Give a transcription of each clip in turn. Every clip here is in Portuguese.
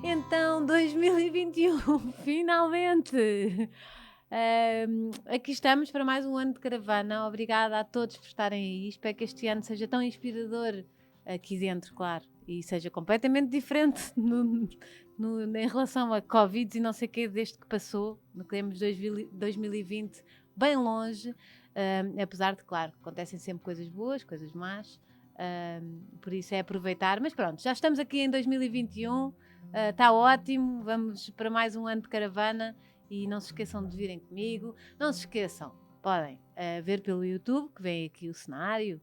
Então, 2021, finalmente! Aqui estamos para mais um ano de caravana. Obrigada a todos por estarem aí. Espero que este ano seja tão inspirador aqui dentro, claro, e seja completamente diferente em relação a Covid e não sei o que desde que passou. No que temos 2020 bem longe, apesar de, claro, acontecem sempre coisas boas, coisas más. Por isso é aproveitar, mas pronto, já estamos aqui em 2021, está ótimo, vamos para mais um ano de caravana e não se esqueçam de virem comigo, não se esqueçam, podem ver pelo YouTube, que vem aqui o cenário,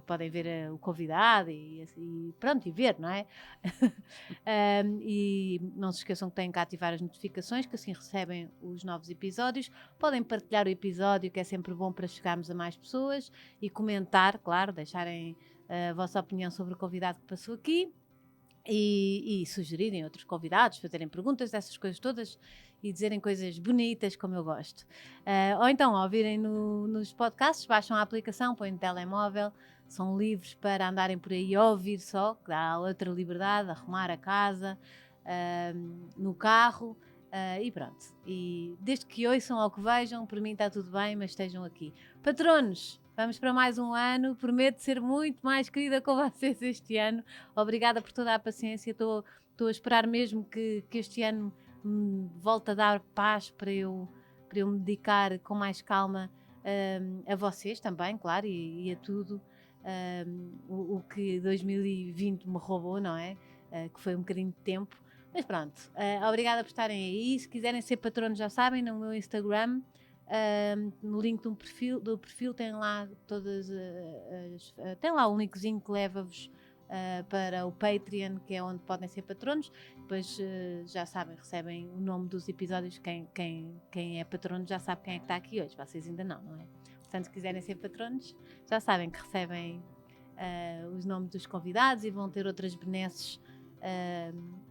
podem ver o convidado e pronto, e ver, não é? E não se esqueçam que têm que ativar as notificações, que assim recebem os novos episódios. Podem partilhar o episódio, que é sempre bom para chegarmos a mais pessoas, e comentar, claro, deixarem a vossa opinião sobre o convidado que passou aqui e sugerirem outros convidados, fazerem perguntas dessas coisas todas e dizerem coisas bonitas, como eu gosto. Ou então, ouvirem nos podcasts, baixam a aplicação, põem no telemóvel, são livres para andarem por aí a ouvir só, que dá outra liberdade, arrumar a casa, no carro, e pronto. E desde que ouçam ou que vejam, por mim está tudo bem, mas estejam aqui. Patronos, vamos para mais um ano, prometo ser muito mais querida com vocês este ano. Obrigada por toda a paciência, estou a esperar mesmo que este ano volte a dar paz para eu me dedicar com mais calma a vocês também, claro, e a tudo o que 2020 me roubou, não é? Que foi um bocadinho de tempo. Mas pronto, obrigada por estarem aí. Se quiserem ser patronos, já sabem, no meu Instagram, no link do perfil tem lá todas tem lá um linkzinho que leva-vos para o Patreon, que é onde podem ser patronos. Depois já sabem, recebem o nome dos episódios. Quem é patrono já sabe quem é que está aqui hoje. Vocês ainda não, não é? Portanto, se quiserem ser patronos, já sabem que recebem os nomes dos convidados e vão ter outras benesses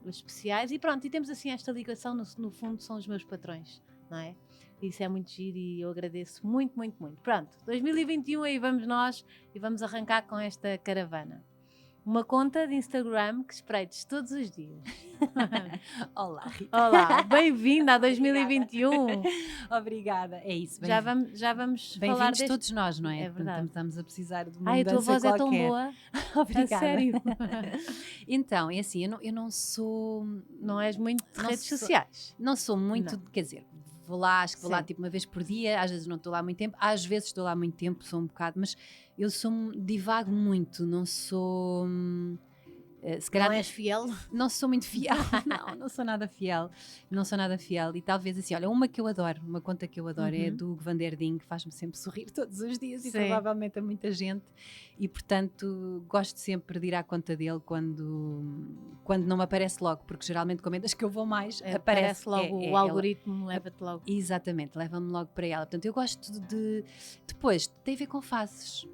especiais. E pronto, e temos assim esta ligação, no fundo são os meus patrões, não é? Isso é muito giro e eu agradeço muito, muito, muito. Pronto, 2021 aí vamos nós e vamos arrancar com esta caravana. Uma conta de Instagram que espreites todos os dias. Olá, Rita. Olá, bem-vinda a 2021. Obrigada, é isso. Já vamos falar Bem-vindos deste... todos nós, não é? É verdade. Estamos a precisar de uma Ai, a tua mudança voz qualquer. é tão boa. Obrigada. A sério. Então, é assim, eu não sou... Não és muito de Não redes sou- sociais. Não sou muito, quer dizer, acho que vou lá Sim. tipo uma vez por dia, às vezes não estou lá muito tempo, às vezes estou lá muito tempo, sou um bocado, mas eu divago muito, não sou... se calhar, Não és fiel? não sou muito fiel, não sou nada fiel, e talvez assim, olha, uma conta que eu adoro é do Hugo van der Ding, que faz-me sempre sorrir todos os dias. Sim. E provavelmente a muita gente, e portanto gosto sempre de ir à conta dele quando não me aparece logo, porque geralmente comentas que eu vou mais, aparece logo, o algoritmo leva-te logo. Exatamente, leva-me logo para ela. Portanto, eu gosto depois, tem a ver com fases.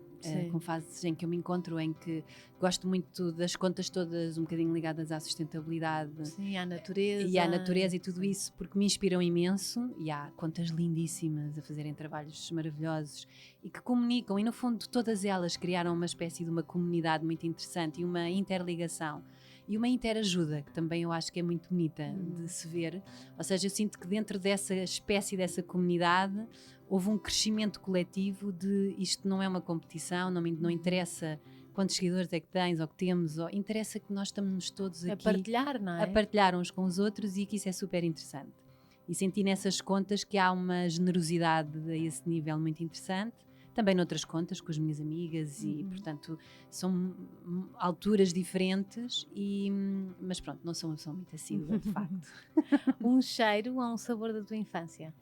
Com fases em que eu me encontro, em que gosto muito das contas todas um bocadinho ligadas à sustentabilidade. Sim, à natureza. E à natureza e tudo isso, porque me inspiram imenso, e há contas lindíssimas a fazerem trabalhos maravilhosos e que comunicam, e no fundo todas elas criaram uma espécie de uma comunidade muito interessante e uma interligação e uma interajuda, que também eu acho que é muito bonita de se ver. Ou seja, eu sinto que dentro dessa espécie, dessa comunidade, houve um crescimento coletivo de isto não é uma competição, não interessa quantos seguidores é que tens ou que temos, interessa que nós estamos todos aqui a partilhar, não é? A partilhar uns com os outros, e que isso é super interessante. E senti nessas contas que há uma generosidade a esse nível muito interessante. Também noutras contas, com as minhas amigas, e portanto são alturas diferentes, mas pronto, não sou uma pessoa muito assídua, de facto. Um cheiro ou um sabor da tua infância?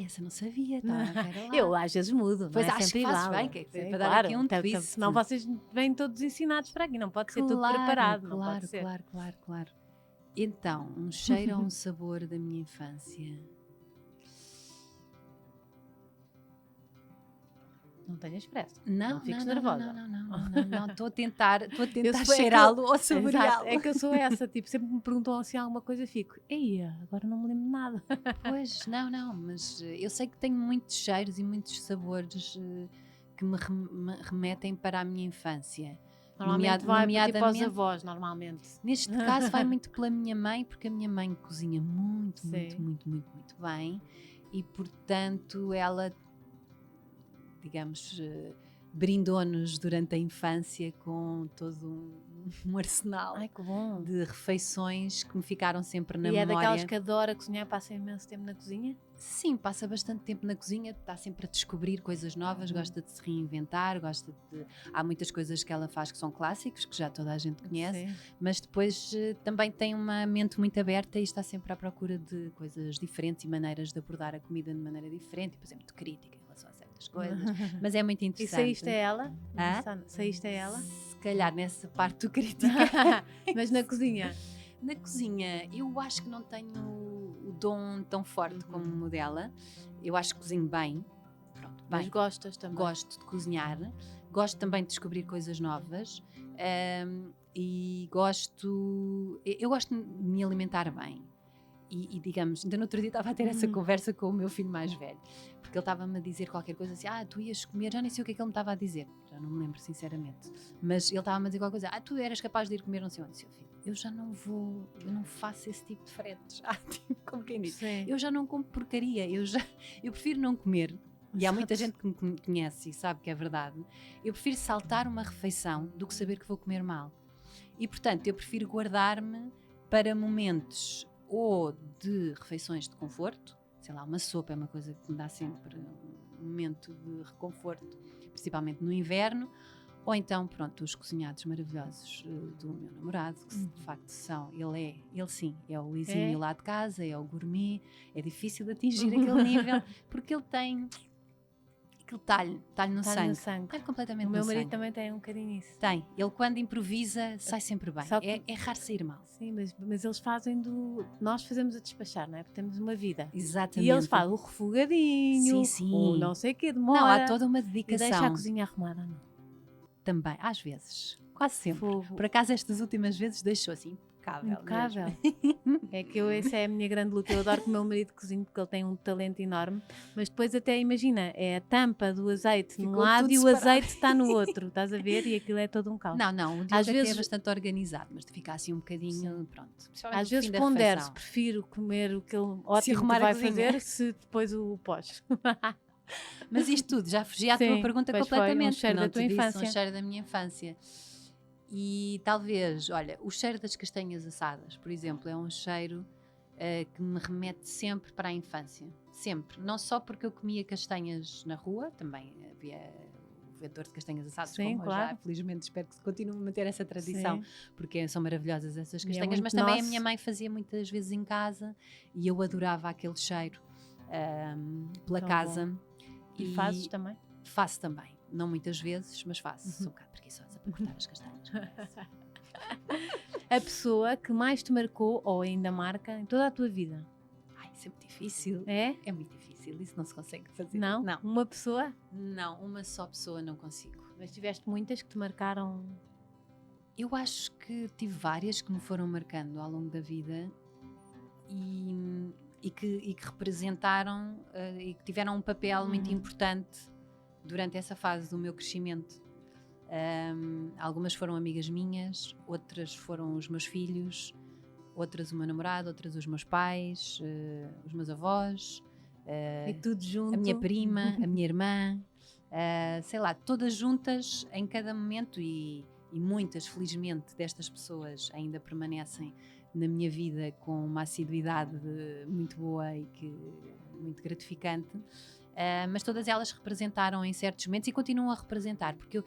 Essa não sabia, tá? Eu às vezes mudo, pois não é acho sempre que fazes igual. bem, que é Sim, para claro, dar aqui um twist. senão vocês vêm todos ensinados para aqui, não pode ser tudo preparado. Não pode ser. Claro. Então, um cheiro ou um sabor da minha infância? Não tenhas pressa. Não fiques nervosa. Não, estou a tentar cheirá-lo ou saboreá-lo. É que eu sou essa, tipo, sempre me perguntam assim alguma coisa e fico, agora não me lembro de nada. Pois, não, mas eu sei que tenho muitos cheiros e muitos sabores que me remetem para a minha infância. Normalmente vai tipo aos avós, normalmente. Neste caso vai muito pela minha mãe, porque a minha mãe cozinha muito bem e, portanto, ela, digamos, brindou-nos durante a infância com todo um arsenal de refeições que me ficaram sempre na memória. E é daquelas que adora cozinhar, passa imenso tempo na cozinha? Sim, passa bastante tempo na cozinha, está sempre a descobrir coisas novas, gosta de se reinventar, há muitas coisas que ela faz que são clássicos, que já toda a gente conhece, mas depois também tem uma mente muito aberta e está sempre à procura de coisas diferentes e maneiras de abordar a comida de maneira diferente, e depois é muito crítica em relação a certas coisas, mas é muito interessante. E saíste a ela? Saíste a ela? Se calhar nessa parte do crítica. Mas na cozinha? Na cozinha, eu acho que não tenho o dom tão forte como o dela. Eu acho que cozinho bem. Pronto, bem. Mas gostas também? Gosto de cozinhar. Gosto também de descobrir coisas novas. E eu gosto de me alimentar bem. E digamos, ainda no outro dia estava a ter essa conversa com o meu filho mais velho, porque ele estava-me a dizer qualquer coisa assim, tu ias comer, já nem sei o que é que ele me estava a dizer, já não me lembro sinceramente, mas ele estava-me a dizer qualquer coisa, tu eras capaz de ir comer não sei onde, seu filho, eu já não vou, eu não faço esse tipo de fretes, tipo, como quem diz, eu já não como porcaria, eu prefiro não comer. E há muita gente que me conhece e sabe que é verdade. Eu prefiro saltar uma refeição do que saber que vou comer mal. E portanto, eu prefiro guardar-me para momentos ou de refeições de conforto, sei lá, uma sopa é uma coisa que me dá sempre um momento de reconforto, principalmente no inverno, ou então, pronto, os cozinhados maravilhosos do meu namorado, que de facto são, ele sim, é o exímio lá de casa, é o gourmet, é difícil de atingir aquele nível, porque ele tem aquele talho no sangue. Talho completamente no sangue. O meu marido também tem um bocadinho isso. Tem. Ele quando improvisa sai sempre bem. É raro sair mal. Sim, mas eles fazem nós fazemos a despachar, não é? Porque temos uma vida. Exatamente. E eles fazem o refogadinho, o não sei o quê, demora. Não, há toda uma dedicação. E deixa a cozinha arrumada, não? Também, às vezes. Quase sempre. Por acaso estas últimas vezes deixou assim impecável. É que essa é a minha grande luta. Eu adoro que o meu marido cozinhe porque ele tem um talento enorme, mas depois até imagina, é a tampa do azeite num lado e o azeite está no outro, estás a ver? E aquilo é todo um caos. Não, o Diogo é bastante organizado, mas fica assim um bocadinho, pronto. Às vezes pondero-se, prefiro comer o que ele ótimo que vai fazer se depois o pós. Mas isto tudo, já fugi à tua pergunta completamente. Um cheiro da tua infância. Um cheiro da minha infância. E talvez, olha, o cheiro das castanhas assadas, por exemplo, é um cheiro que me remete sempre para a infância. Sempre. Não só porque eu comia castanhas na rua, também havia o vendedor de castanhas assadas, sim, claro. Já, felizmente espero que se continue a manter essa tradição, porque são maravilhosas essas castanhas, mas também a minha mãe fazia muitas vezes em casa e eu adorava aquele cheiro pela casa. Bom. E fazes também? Faço também. Não muitas vezes, mas faço. Sou um bocado preguiçosa para cortar as castanhas. A pessoa que mais te marcou ou ainda marca em toda a tua vida? Isso é muito difícil. É? É muito difícil. Isso não se consegue fazer. Não? Uma pessoa? Não, uma só pessoa não consigo. Mas tiveste muitas que te marcaram? Eu acho que tive várias que me foram marcando ao longo da vida e que representaram e que tiveram um papel muito importante durante essa fase do meu crescimento. Algumas foram amigas minhas, outras foram os meus filhos, outras o meu namorado, outras os meus pais, os meus avós, e tudo junto. a minha prima, a minha irmã, sei lá, todas juntas em cada momento e muitas, felizmente, destas pessoas ainda permanecem na minha vida com uma assiduidade muito boa e muito gratificante. Mas todas elas representaram em certos momentos e continuam a representar, porque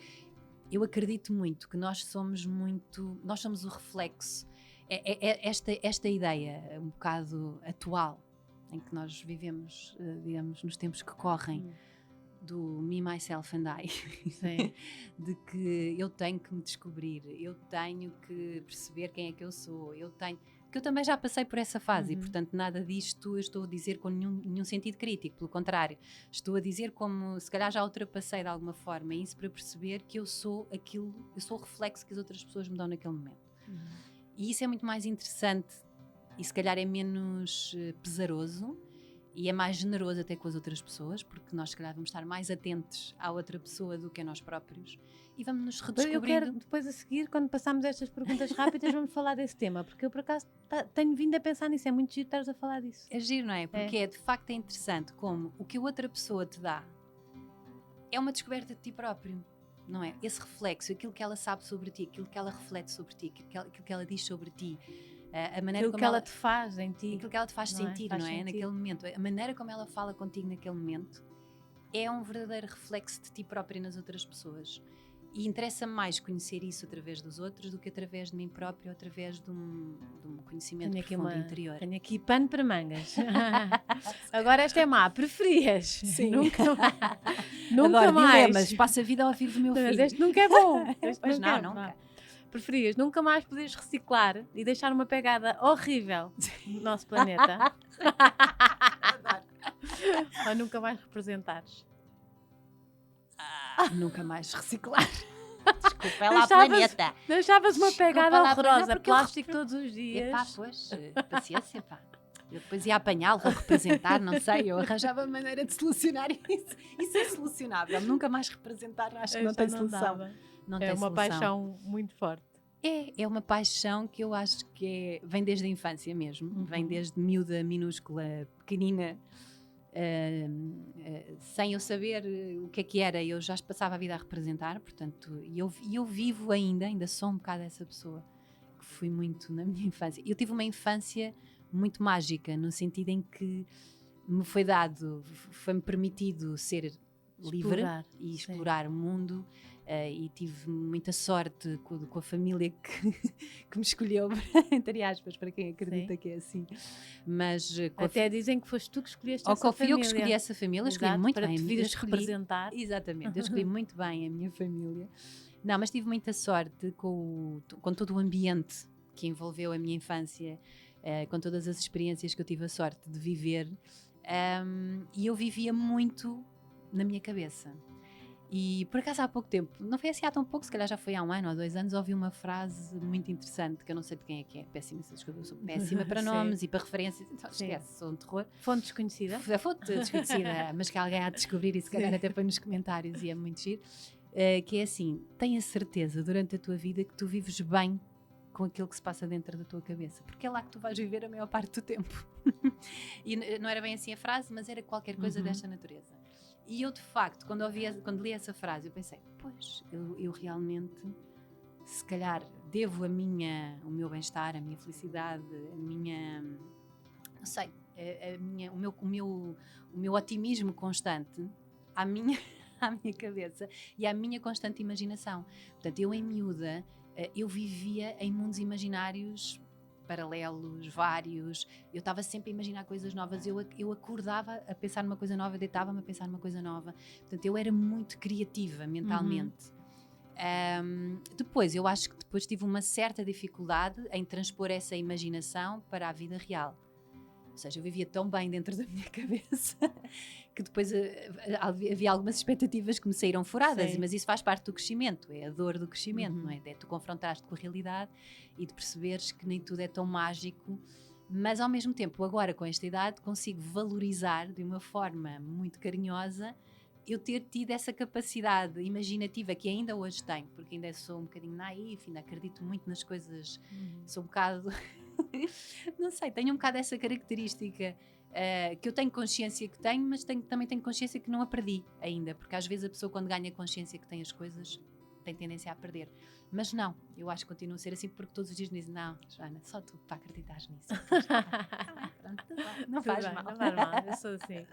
eu acredito muito que nós somos o reflexo, esta ideia um bocado atual em que nós vivemos, digamos, nos tempos que correm, do me, myself and I, de que eu tenho que me descobrir, eu tenho que perceber quem é que eu sou, que eu também já passei por essa fase e, portanto, nada disto eu estou a dizer com nenhum sentido crítico, pelo contrário, estou a dizer como se calhar já ultrapassei de alguma forma isso para perceber que eu sou aquilo, eu sou o reflexo que as outras pessoas me dão naquele momento. E isso é muito mais interessante e se calhar é menos pesaroso e é mais generoso até com as outras pessoas, porque nós se calhar vamos estar mais atentos à outra pessoa do que a nós próprios e vamos nos redescobrindo. Eu quero depois a seguir, quando passarmos estas perguntas rápidas, vamos falar desse tema, porque eu por acaso tenho vindo a pensar nisso, é muito giro estares a falar disso. É giro, não é? Porque de facto é interessante como o que a outra pessoa te dá é uma descoberta de ti próprio, não é? Esse reflexo, aquilo que ela sabe sobre ti, aquilo que ela reflete sobre ti, aquilo que ela diz sobre ti, a maneira aquilo como que ela te faz em ti. Aquilo que ela te faz sentir, não é? Sentir. Naquele momento. A maneira como ela fala contigo naquele momento é um verdadeiro reflexo de ti própria nas outras pessoas. E interessa-me mais conhecer isso através dos outros do que através de mim própria ou através de um conhecimento profundo interior. Tenho aqui pano para mangas. Agora esta é má. Preferias? Sim. Nunca Adoro mais. Dilemas. Passo a vida a ouvir do meu filho. Mas este nunca é bom. Pois nunca. Preferias nunca mais poderes reciclar e deixar uma pegada horrível no nosso planeta? Ou nunca mais representares? Nunca mais reciclar. Desculpa, é lá planeta. Deixavas uma pegada horrorosa, não, plástico todos os dias. Epá, pois, paciência, pá. Eu depois ia apanhá-lo, vou representar, não sei, eu arranjava maneira de solucionar isso. Isso é solucionável, nunca mais representar, acho que não tem solução. Não é uma paixão muito forte. É uma paixão que eu acho que vem desde a infância mesmo, vem desde miúda, minúscula, pequenina, sem eu saber o que era, eu já passava a vida a representar, portanto, e eu vivo ainda sou um bocado essa pessoa, que fui muito na minha infância. Eu tive uma infância muito mágica, no sentido em que me foi-me permitido ser livre e explorar o mundo. E tive muita sorte com a família que me escolheu, entre aspas, para quem acredita que é assim. Mas até dizem que foste tu que escolheste essa família. Fui eu que escolhi essa família, escolhi muito para bem. Para te vires representar. Exatamente, eu escolhi muito bem a minha família. Não, mas tive muita sorte com todo o ambiente que envolveu a minha infância, com todas as experiências que eu tive a sorte de viver. E eu vivia muito na minha cabeça. E por acaso há pouco tempo, não foi assim há tão pouco, se calhar já foi há 1 ano ou 2 anos, ouvi uma frase muito interessante, que eu não sei de quem é, péssima, eu sou péssima para nomes e para referências, então esquece, sou um terror. Fonte desconhecida? Fonte desconhecida, mas que alguém há de descobrir e se calhar até põe nos comentários e é muito giro, que é assim, tenha certeza durante a tua vida que tu vives bem com aquilo que se passa dentro da tua cabeça, porque é lá que tu vais viver a maior parte do tempo. E não era bem assim a frase, mas era qualquer coisa desta natureza. E eu, de facto, quando li essa frase, eu pensei, pois, eu realmente, se calhar, devo o meu bem-estar, a minha felicidade, a minha, não sei, o meu otimismo constante à minha cabeça e à minha constante imaginação. Portanto, eu em miúda, eu vivia em mundos imaginários paralelos, vários, eu estava sempre a imaginar coisas novas, eu acordava a pensar numa coisa nova, deitava-me a pensar numa coisa nova, portanto eu era muito criativa mentalmente. Depois, eu acho que depois tive uma certa dificuldade em transpor essa imaginação para a vida real. Ou seja, eu vivia tão bem dentro da minha cabeça que depois havia algumas expectativas que me saíram furadas, mas isso faz parte do crescimento, é a dor do crescimento, não é? É tu confrontares-te com a realidade e de perceberes que nem tudo é tão mágico, mas ao mesmo tempo, agora com esta idade, consigo valorizar de uma forma muito carinhosa eu ter tido essa capacidade imaginativa que ainda hoje tenho, porque ainda sou um bocadinho naif, ainda acredito muito nas coisas, sou um bocado... não sei, tenho um bocado essa característica que eu tenho consciência que tenho, mas também tenho consciência que não a perdi ainda, porque às vezes a pessoa quando ganha consciência que tem as coisas tem tendência a perder, mas não, eu acho que continuo a ser assim porque todos os dias me dizem, não, Joana, só tu para acreditares nisso. Pronto, não faz mal. Não faz mal, eu sou assim.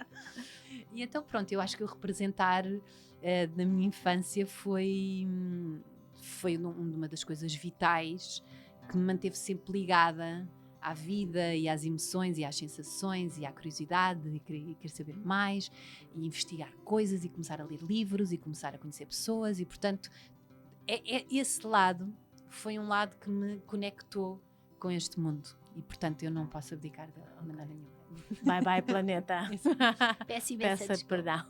E então pronto, eu acho que o representar na minha infância foi uma das coisas vitais que me manteve sempre ligada à vida e às emoções e às sensações e à curiosidade e querer saber mais e investigar coisas e começar a ler livros e começar a conhecer pessoas e portanto esse lado foi um lado que me conectou com este mundo e portanto eu não posso abdicar de maneira nenhuma. Bye planeta. Peço perdão.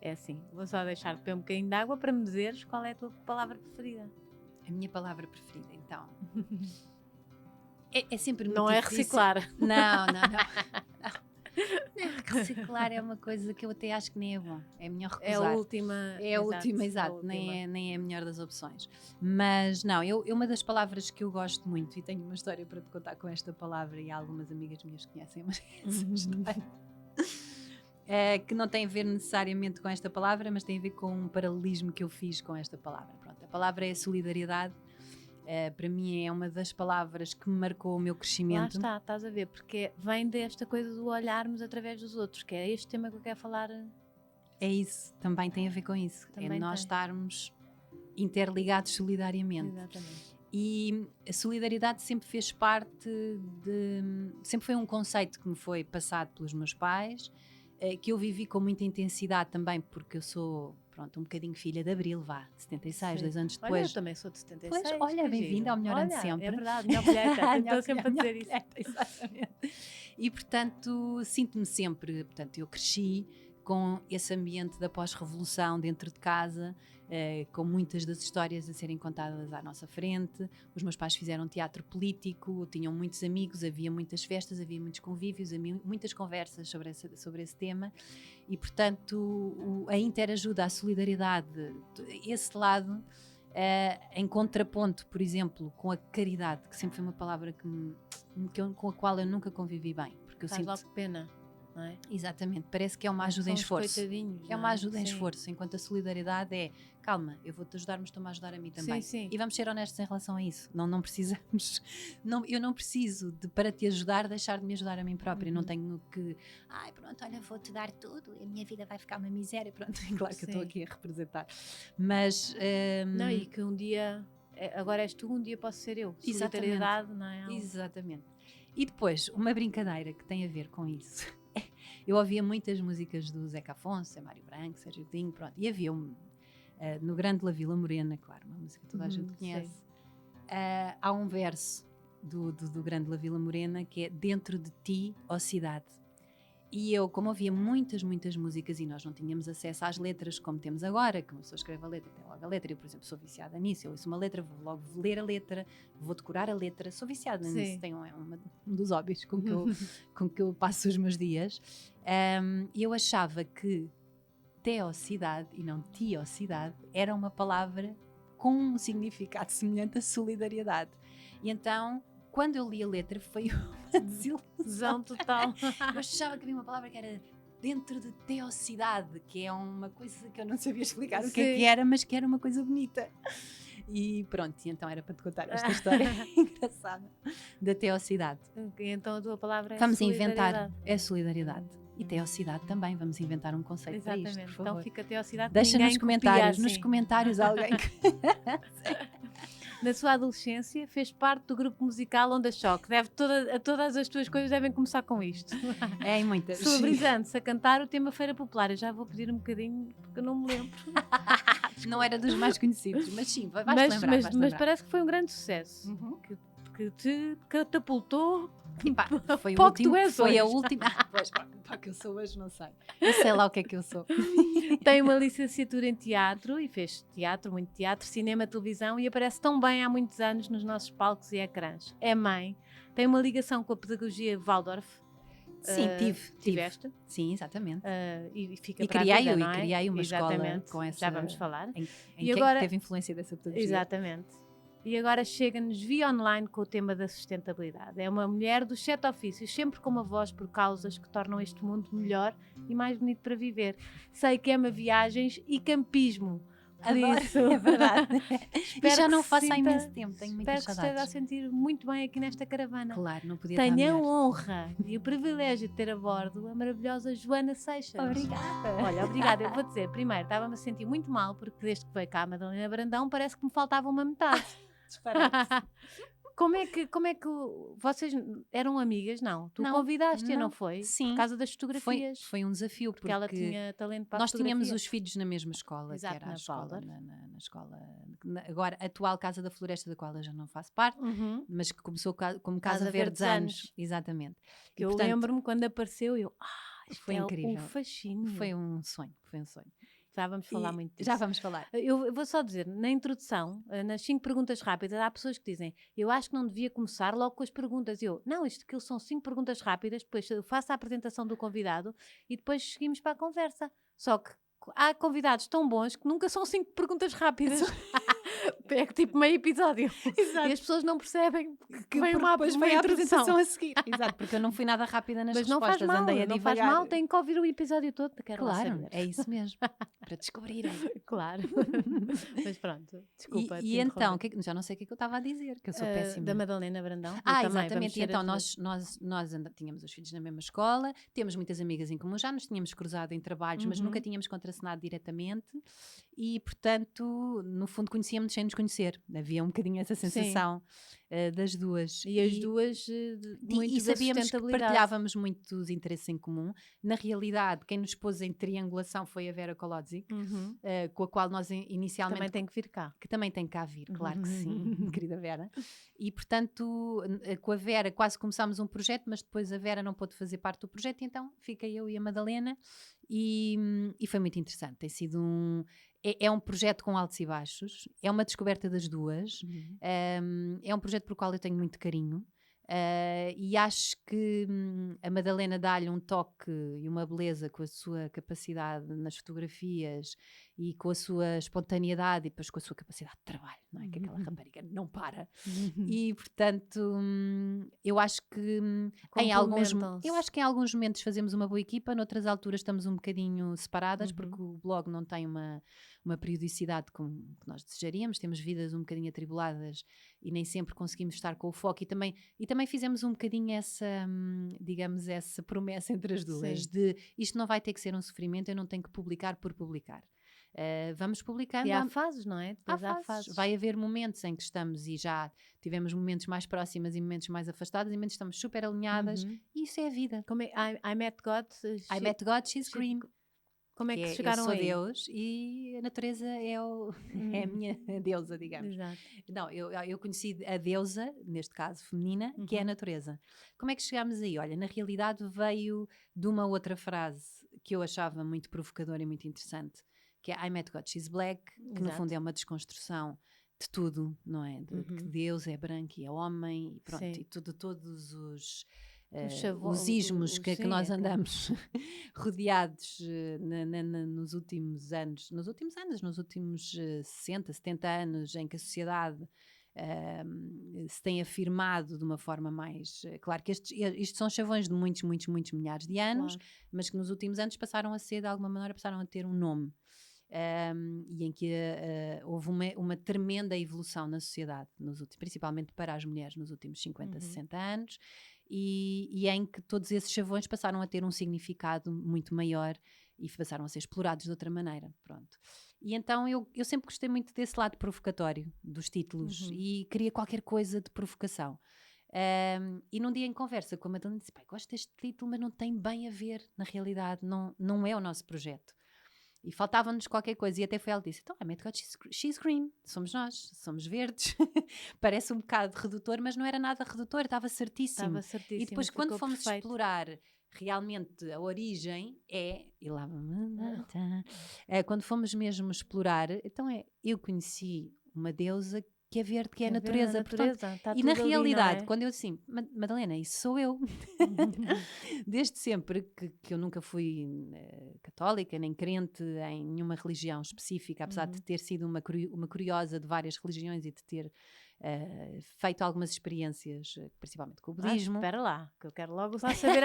É assim, vou só deixar beber um bocadinho de água para me dizeres qual é a tua palavra preferida. A minha palavra preferida, então. É sempre muito não difícil. É reciclar. Não. Reciclar é uma coisa que eu até acho que nem é bom. É melhor recusar. É a última. É a última, exato. Nem é a melhor das opções. Mas não, uma das palavras que eu gosto muito, e tenho uma história para te contar com esta palavra, e há algumas amigas minhas que conhecem essa história, que não tem a ver necessariamente com esta palavra, mas tem a ver com um paralelismo que eu fiz com esta palavra. Pronto, a palavra é solidariedade. Para mim é uma das palavras que me marcou o meu crescimento. Lá está, estás a ver, porque vem desta coisa do olharmos através dos outros, que é este tema que eu quero falar. É isso, também tem a ver com isso. Também é nós tem. estarmos interligados solidariamente. Exatamente. E a solidariedade sempre fez parte sempre foi um conceito que me foi passado pelos meus pais, que eu vivi com muita intensidade também, porque eu sou, pronto, um bocadinho filha de Abril, de 76, Sim. 2 anos Olha, depois. eu também sou de 76. Pois, olha, bem-vinda ao Melhor Ano Sempre. É verdade, minha colheita, estou sempre a dizer isso. Exatamente. E, portanto, sinto-me sempre, eu cresci com esse ambiente da pós-revolução dentro de casa, com muitas das histórias a serem contadas à nossa frente. Os meus pais fizeram teatro político, tinham muitos amigos, havia muitas festas, havia muitos convívios, havia muitas conversas sobre esse tema e, portanto, a interajuda, a solidariedade, esse lado, em contraponto, por exemplo, com a caridade, que sempre foi uma palavra com a qual eu nunca convivi bem. Porque eu Faz sinto... logo pena. Não é? Exatamente, parece que é uma ajuda em esforço. É uma ajuda em esforço, enquanto a solidariedade é calma, eu vou-te ajudar, mas estou-me a ajudar a mim também. Sim. E vamos ser honestos em relação a isso. Não precisamos, eu não preciso para te ajudar deixar de me ajudar a mim própria. Não tenho que, pronto, olha, vou-te dar tudo e a minha vida vai ficar uma miséria. Pronto, é claro que eu estou aqui a representar. Mas. Não, e que um dia, agora és tu, um dia posso ser eu. Solidariedade, não é? Exatamente. E depois, uma brincadeira que tem a ver com isso. Eu ouvia muitas músicas do Zeca Afonso, Mário Branco, Sérgio Godinho, pronto. E havia no Grande La Vila Morena, claro, uma música que toda a gente conhece. Há um verso do Grande La Vila Morena que é Dentro de ti, ó cidade. E eu, como ouvia muitas músicas e nós não tínhamos acesso às letras como temos agora, que uma pessoa escreve a letra, tem logo a letra. Eu, por exemplo, sou viciada nisso. Eu ouço uma letra, vou logo ler a letra, vou decorar a letra. Sou viciada nisso. Tenho um dos hobbies com que eu passo os meus dias. E eu achava que teocidade e não tiocidade era uma palavra com um significado semelhante à solidariedade. E então, quando eu li a letra, foi uma desilusão total. Eu achava que havia uma palavra que era dentro de teocidade, que é uma coisa que eu não sabia explicar o que é que era, mas que era uma coisa bonita. E pronto, e então era para te contar esta história engraçada da teocidade. Então a tua palavra é vamos inventar a solidariedade. E teocidade também, vamos inventar um conceito. Exatamente. Para isto, por favor. Então fica teocidade. Deixa nos comentários alguém que... Na sua adolescência fez parte do grupo musical Onda Choque. Todas as tuas coisas devem começar com isto. É, em muitas. Celebrizando-se a cantar o tema Feira Popular. Eu já vou pedir um bocadinho porque eu não me lembro. Não era dos mais conhecidos, mas sim, vais-te lembrar. Mas parece que foi um grande sucesso. Que te catapultou. Foi a última. Pois, para que eu sou hoje, não sei. Eu sei lá o que é que eu sou. Tem uma licenciatura em teatro e fez teatro, muito teatro, cinema, televisão e aparece tão bem há muitos anos nos nossos palcos e ecrãs. É mãe, tem uma ligação com a pedagogia Waldorf. Sim, tiveste? Sim, exatamente. E criei uma escola com essa... Já vamos falar. Em agora teve influência dessa pedagogia. Exatamente. E agora chega-nos via online com o tema da sustentabilidade. É uma mulher dos 7 ofícios, sempre com uma voz por causas que tornam este mundo melhor e mais bonito para viver. Sei que ama viagens e campismo. Adoro, isso. é verdade. E já não faço há imenso tempo, tenho muitas saudades. Espero que esteja a sentir muito bem aqui nesta caravana. Claro, não podia Tenho estar a melhor. honra e o privilégio de ter a bordo a maravilhosa Joana Seixas. Obrigada. Olha, obrigada. Eu vou dizer, primeiro, estava-me a sentir muito mal porque desde que veio cá a Madalena Brandão parece que me faltava uma metade. Como é que vocês eram amigas? Não, tu convidaste-a, não foi? Sim. Por causa das fotografias. Foi um desafio porque ela tinha talento para nós tínhamos os filhos na mesma escola, exato, que era a escola, na escola, agora a atual Casa da Floresta, da qual eu já não faço parte, mas que começou como Casa Verdes Anos. Exatamente. Que eu lembro-me quando apareceu, foi incrível. Um fascínio. Foi um sonho. Já vamos falar muito disso. Já vamos falar. Eu vou só dizer, na introdução, nas 5 perguntas rápidas, há pessoas que dizem, eu acho que não devia começar logo com as perguntas. Não, aquilo são 5 perguntas rápidas, depois eu faço a apresentação do convidado e depois seguimos para a conversa. Só que há convidados tão bons que nunca são 5 perguntas rápidas. É que tipo meio episódio. Exato. E as pessoas não percebem que vem depois uma vem a introdução apresentação a seguir. Exato, porque eu não fui nada rápida nas Mas não faz respostas, mal, andei a não faz divagar. mal, têm que ouvir o episódio todo. Quero lá Claro, saber. é isso mesmo, para descobrirem. Claro. Mas pronto, desculpa. E então, já não sei o que é que eu estava a dizer, que eu sou péssima. Da Madalena Brandão. Exatamente. E então nós tínhamos os filhos na mesma escola, temos muitas amigas em comum, já nos tínhamos cruzado em trabalhos, mas nunca tínhamos contracenado diretamente e, portanto, no fundo conhecíamos sem nos conhecer. Havia um bocadinho essa sensação das duas. E as duas muito e sabíamos que sustentabilidade. partilhávamos muitos interesses em comum. Na realidade, quem nos pôs em triangulação foi a Vera Kolodzik, com a qual nós inicialmente... Também tem que vir cá. Que também tem cá vir, claro que sim, querida Vera. E, portanto, com a Vera quase começámos um projeto, mas depois a Vera não pôde fazer parte do projeto, e então fiquei eu e a Madalena, e foi muito interessante. Tem sido é um projeto com altos e baixos, é uma descoberta das duas, é um projeto por qual eu tenho muito carinho. E acho que a Madalena dá-lhe um toque e uma beleza com a sua capacidade nas fotografias e com a sua espontaneidade e depois com a sua capacidade de trabalho, não é? Que aquela rapariga não para. E, portanto, eu acho que em alguns momentos fazemos uma boa equipa, noutras alturas estamos um bocadinho separadas, porque o blog não tem uma periodicidade como que nós desejaríamos, temos vidas um bocadinho atribuladas e nem sempre conseguimos estar com o foco, e também fizemos um bocadinho essa, digamos, essa promessa entre as duas, de isto não vai ter que ser um sofrimento, eu não tenho que publicar por publicar. Vamos publicando. E há fases, não é? Há fases. Vai haver momentos em que estamos, e já tivemos momentos mais próximas e momentos mais afastados, e momentos estamos super alinhadas, e isso é a vida. Como é? I met God. I met God, she's green. Como é que chegaram aí? Eu sou aí? Deus e a natureza é a minha deusa, digamos. Exato. Não, eu conheci a deusa, neste caso feminina, que é a natureza. Como é que chegámos aí? Olha, na realidade veio de uma outra frase que eu achava muito provocadora e muito interessante, que é I met God, she's black, que no fundo é uma desconstrução de tudo, não é? De que Deus é branco e é homem, e pronto, e todos os ismos que nós andamos rodeados nos últimos anos, nos últimos 60, 70 anos, em que a sociedade se tem afirmado de uma forma mais... Claro que isto são chavões de muitos, muitos, muitos milhares de anos, mas que nos últimos anos passaram a ser, de alguma maneira, passaram a ter um nome. E em que houve uma tremenda evolução na sociedade, principalmente para as mulheres, nos últimos 50, 60 anos, e em que todos esses chavões passaram a ter um significado muito maior e passaram a ser explorados de outra maneira. Pronto. E então eu sempre gostei muito desse lado provocatório dos títulos e queria qualquer coisa de provocação. E num dia em conversa com a Madalena disse, pai, gosto deste título, mas não tem bem a ver, na realidade, não é o nosso projeto. E faltava-nos qualquer coisa, e até foi ela que disse, então, I met God, she's green, somos nós, somos verdes. Parece um bocado redutor, mas não era nada redutor, estava certíssimo. E depois quando fomos explorar realmente a origem, quando fomos mesmo explorar, então eu conheci uma deusa que é verde, que é a natureza. Portanto, e na realidade, quando eu assim, Madalena, isso sou eu. Desde sempre que eu nunca fui católica, nem crente em nenhuma religião específica, apesar de ter sido uma curiosa de várias religiões e de ter feito algumas experiências, principalmente com o budismo. Espera lá, que eu quero logo só saber.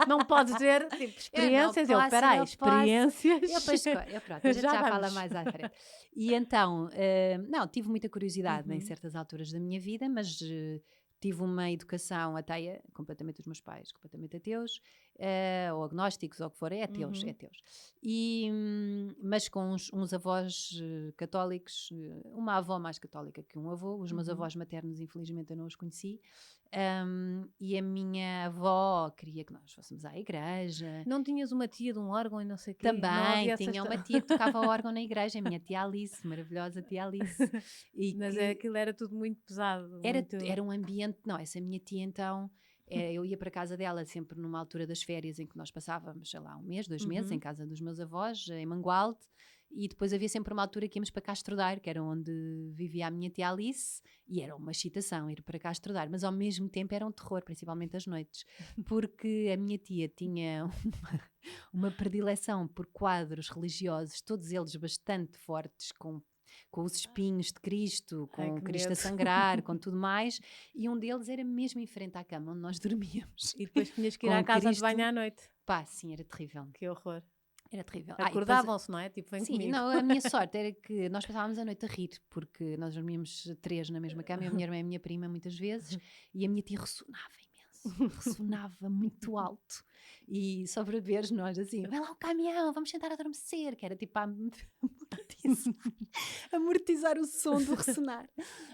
Não podes dizer tipo, experiências. Experiências. Pronto, a gente já fala mais à frente. E então, tive muita curiosidade em certas alturas da minha vida, mas tive uma educação ateia, completamente dos meus pais, completamente ateus, ou agnósticos, ou o que for, é ateus. Mas com uns avós católicos, uma avó mais católica que um avô, os meus avós maternos, infelizmente, eu não os conheci, e a minha avó queria que nós fôssemos à igreja. Não tinhas uma tia de um órgão e não sei o quê? Também, tinha uma tia que tocava órgão na igreja, a minha tia Alice, maravilhosa tia Alice. Mas aquilo era tudo muito pesado. Era um ambiente, não, essa minha tia então... eu ia para a casa dela sempre numa altura das férias em que nós passávamos, sei lá, um mês, 2 meses, em casa dos meus avós, em Mangualde, e depois havia sempre uma altura que íamos para Castro Daire, que era onde vivia a minha tia Alice, e era uma excitação ir para Castro Daire, mas ao mesmo tempo era um terror, principalmente às noites, porque a minha tia tinha uma predileção por quadros religiosos, todos eles bastante fortes, com os espinhos de Cristo, Ai, com que Cristo a medo. sangrar, com tudo mais, e um deles era mesmo em frente à cama onde nós dormíamos. E depois tinhas que ir Com à casa de Cristo. banho à noite. Pá, sim, era terrível. Que horror. Era terrível. E depois- Acordavam-se, não é? Tipo, vem Sim, comigo. não, a minha sorte era que nós passávamos a noite a rir, porque nós dormíamos 3 na mesma cama, a minha irmã e a minha prima muitas vezes, e a minha tia ressonava imenso, ressonava muito alto. E só para veres nós assim, vai lá o caminhão, vamos sentar a adormecer, que era tipo a amortizar o som do ressonar.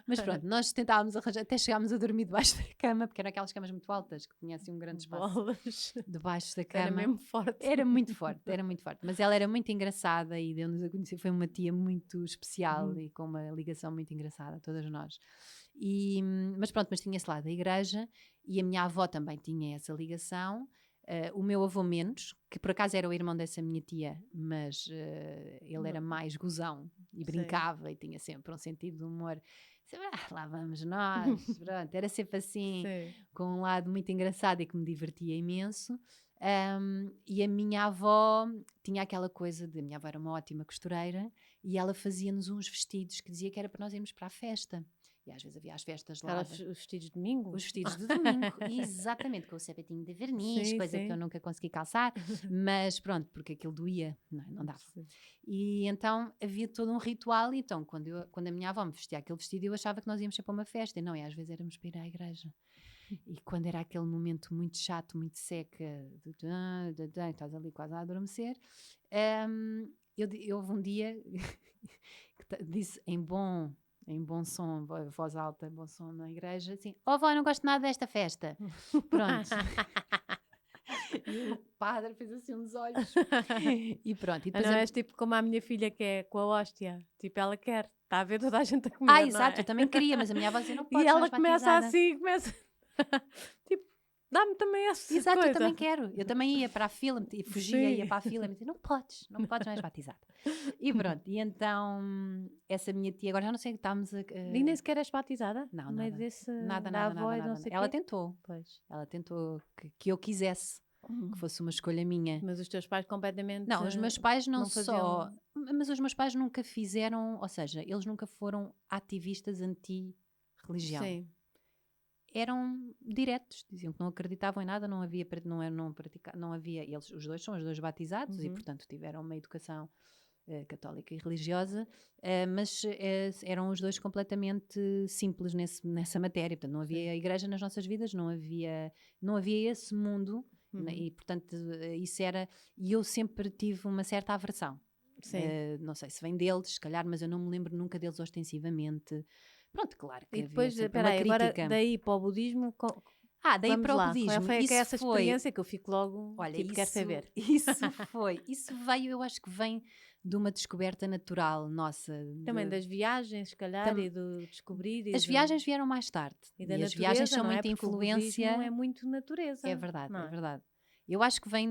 Mas pronto, nós tentávamos arranjar, até chegámos a dormir debaixo da cama, porque eram aquelas camas muito altas, que tinha assim um grande espaço Bolas. debaixo da Era cama. mesmo forte. Era muito forte, era muito forte. Mas ela era muito engraçada e deu-nos a conhecer. Foi uma tia muito especial e com uma ligação muito engraçada, todas nós. Mas pronto, mas tinha esse lado da igreja e a minha avó também tinha essa ligação. O meu avô menos, que por acaso era o irmão dessa minha tia, mas ele era mais gozão e brincava e tinha sempre um sentido de humor. Lá vamos nós, pronto, era sempre assim, Sim. com um lado muito engraçado e que me divertia imenso. E a minha avó tinha aquela coisa de, a minha avó era uma ótima costureira e ela fazia-nos uns vestidos que dizia que era para nós irmos para a festa. E às vezes havia as festas lá. Era os vestidos de domingo? Os vestidos de domingo, exatamente, com o sapatinho de verniz, Sim, coisa sim. que eu nunca consegui calçar, mas pronto, porque aquilo doía, não dava. Sim. E então havia todo um ritual, e então quando a minha avó me vestia aquele vestido, eu achava que nós íamos ser para uma festa, e não, e às vezes éramos para ir à igreja. E quando era aquele momento muito chato, muito seca, estás ali quase a adormecer, houve um dia que disse em bom som, voz alta, bom som na igreja, assim, vó, não gosto nada desta festa. Pronto. E o padre fez assim uns olhos. E pronto. E depois Não és tipo como a minha filha que é com a hóstia. Tipo, ela quer. Está a ver toda a gente a comer, não exato, é? eu também queria, mas a minha avó dizia, não podes, E ela vais começa batizada. assim, começa... tipo, dá-me também essa Exato, coisa. eu também quero. Eu também ia para a fila, e fugia, Sim. ia para a fila, e me dizia, não podes mais batizada. E pronto, e então, essa minha tia, agora já não sei que estávamos a... E nem sequer és batizada? Não, No meio nada. desse, Nada, da nada, avó nada, e não nada. sei Ela quê? tentou. Pois. Ela tentou que eu quisesse, que fosse uma escolha minha. Mas os teus pais completamente... Não, os meus pais não só... faziam... Mas os meus pais nunca fizeram... Ou seja, eles nunca foram ativistas anti-religião. Sim. Eram diretos, diziam que não acreditavam em nada, não havia... Não havia eles, os dois são os dois batizados e, portanto, tiveram uma educação católica e religiosa, mas eram os dois completamente simples nessa matéria. Portanto, não havia igreja nas nossas vidas, não havia esse mundo... E portanto isso era, e eu sempre tive uma certa aversão. Sim. Não sei se vem deles, se calhar, mas eu não me lembro nunca deles ostensivamente. Pronto, claro que E depois, havia sempre espera uma aí, agora crítica. daí para o budismo... Daí Vamos para o lá. budismo, Qual foi isso essa foi, experiência que eu fico logo, olha, tipo, quero saber. Isso veio, eu acho que vem de uma descoberta natural nossa. Também das viagens, se calhar, e do descobrir. As viagens vieram mais tarde. E da as natureza, viagens são não é? muita Porque influência. o budismo é muito natureza. É verdade, não é verdade. Eu acho que vem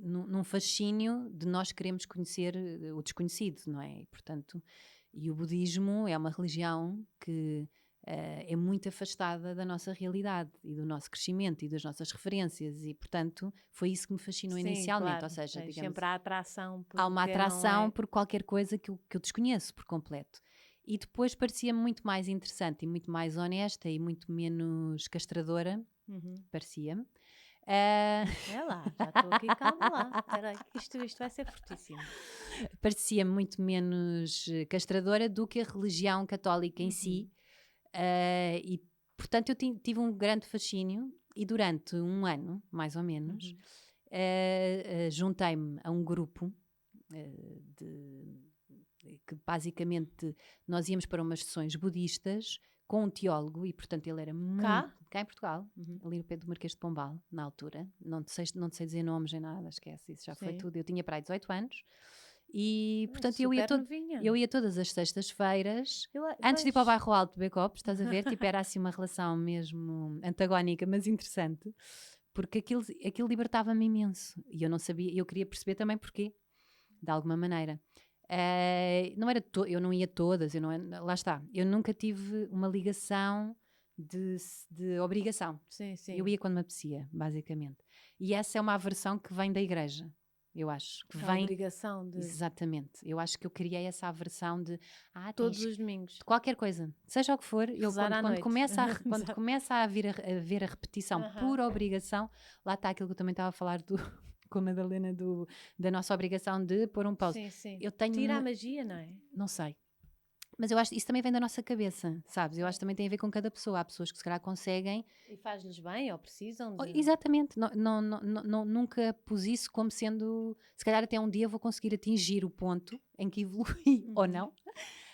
num fascínio de nós queremos conhecer o desconhecido, não é? E, portanto, o budismo é uma religião que é muito afastada da nossa realidade e do nosso crescimento e das nossas referências e, portanto, foi isso que me fascinou Sim, inicialmente. claro. Ou seja, Tens digamos, sempre há atração. há uma atração não é... por qualquer coisa que eu desconheço por completo. E depois parecia muito mais interessante e muito mais honesta e muito menos castradora, parecia-me. É lá, já estou aqui, calma lá. Espera aí, isto vai ser fortíssimo. Parecia muito menos castradora do que a religião católica em si. E, portanto, eu tive um grande fascínio e durante um ano, mais ou menos, juntei-me a um grupo que basicamente nós íamos para umas sessões budistas com um teólogo e, portanto, ele era muito... Cá em Portugal, ali no pé do Marquês de Pombal, na altura. Não te sei dizer nomes nem nada, esquece, isso já foi tudo. Eu tinha para aí 18 anos e, portanto, eu ia todas as sextas-feiras, antes de ir para o bairro Alto de Becopes, estás a ver? Tipo, era assim uma relação mesmo antagónica, mas interessante, porque aquilo libertava-me imenso. E eu não sabia, eu queria perceber também porquê. de alguma maneira. Não era eu não ia todas, lá está, eu nunca tive uma ligação de obrigação. Sim, sim. Eu ia quando me apetecia, basicamente. E essa é uma aversão que vem da igreja, eu acho. Que A vem... obrigação de Exatamente. Eu acho que eu criei essa aversão de todos os domingos. de qualquer coisa, seja o que for, eu Rezar à quando noite. quando começa a ver a repetição por obrigação, lá está aquilo que eu também estava a falar com a Madalena da nossa obrigação de pôr um pause. Sim, sim. Eu tenho Tira a magia, não é? Não sei. Mas eu acho que isso também vem da nossa cabeça, sabes? Eu acho que também tem a ver com cada pessoa. Há pessoas que se calhar conseguem. E faz-lhes bem ou precisam de... Exatamente. Nunca pus isso como sendo. Se calhar até um dia vou conseguir atingir o ponto em que evolui ou não,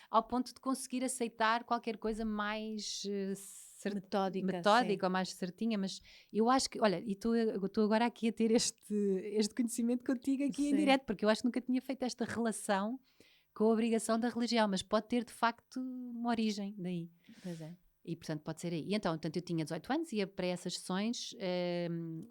ao ponto de conseguir aceitar qualquer coisa mais metódica ou mais certinha. Mas eu acho que, olha, e estou agora aqui a ter este conhecimento contigo aqui em direto, porque eu acho que nunca tinha feito esta relação com a obrigação da religião, mas pode ter de facto uma origem daí. Pois é. E portanto pode ser aí. E então, eu tinha 18 anos, ia para essas sessões,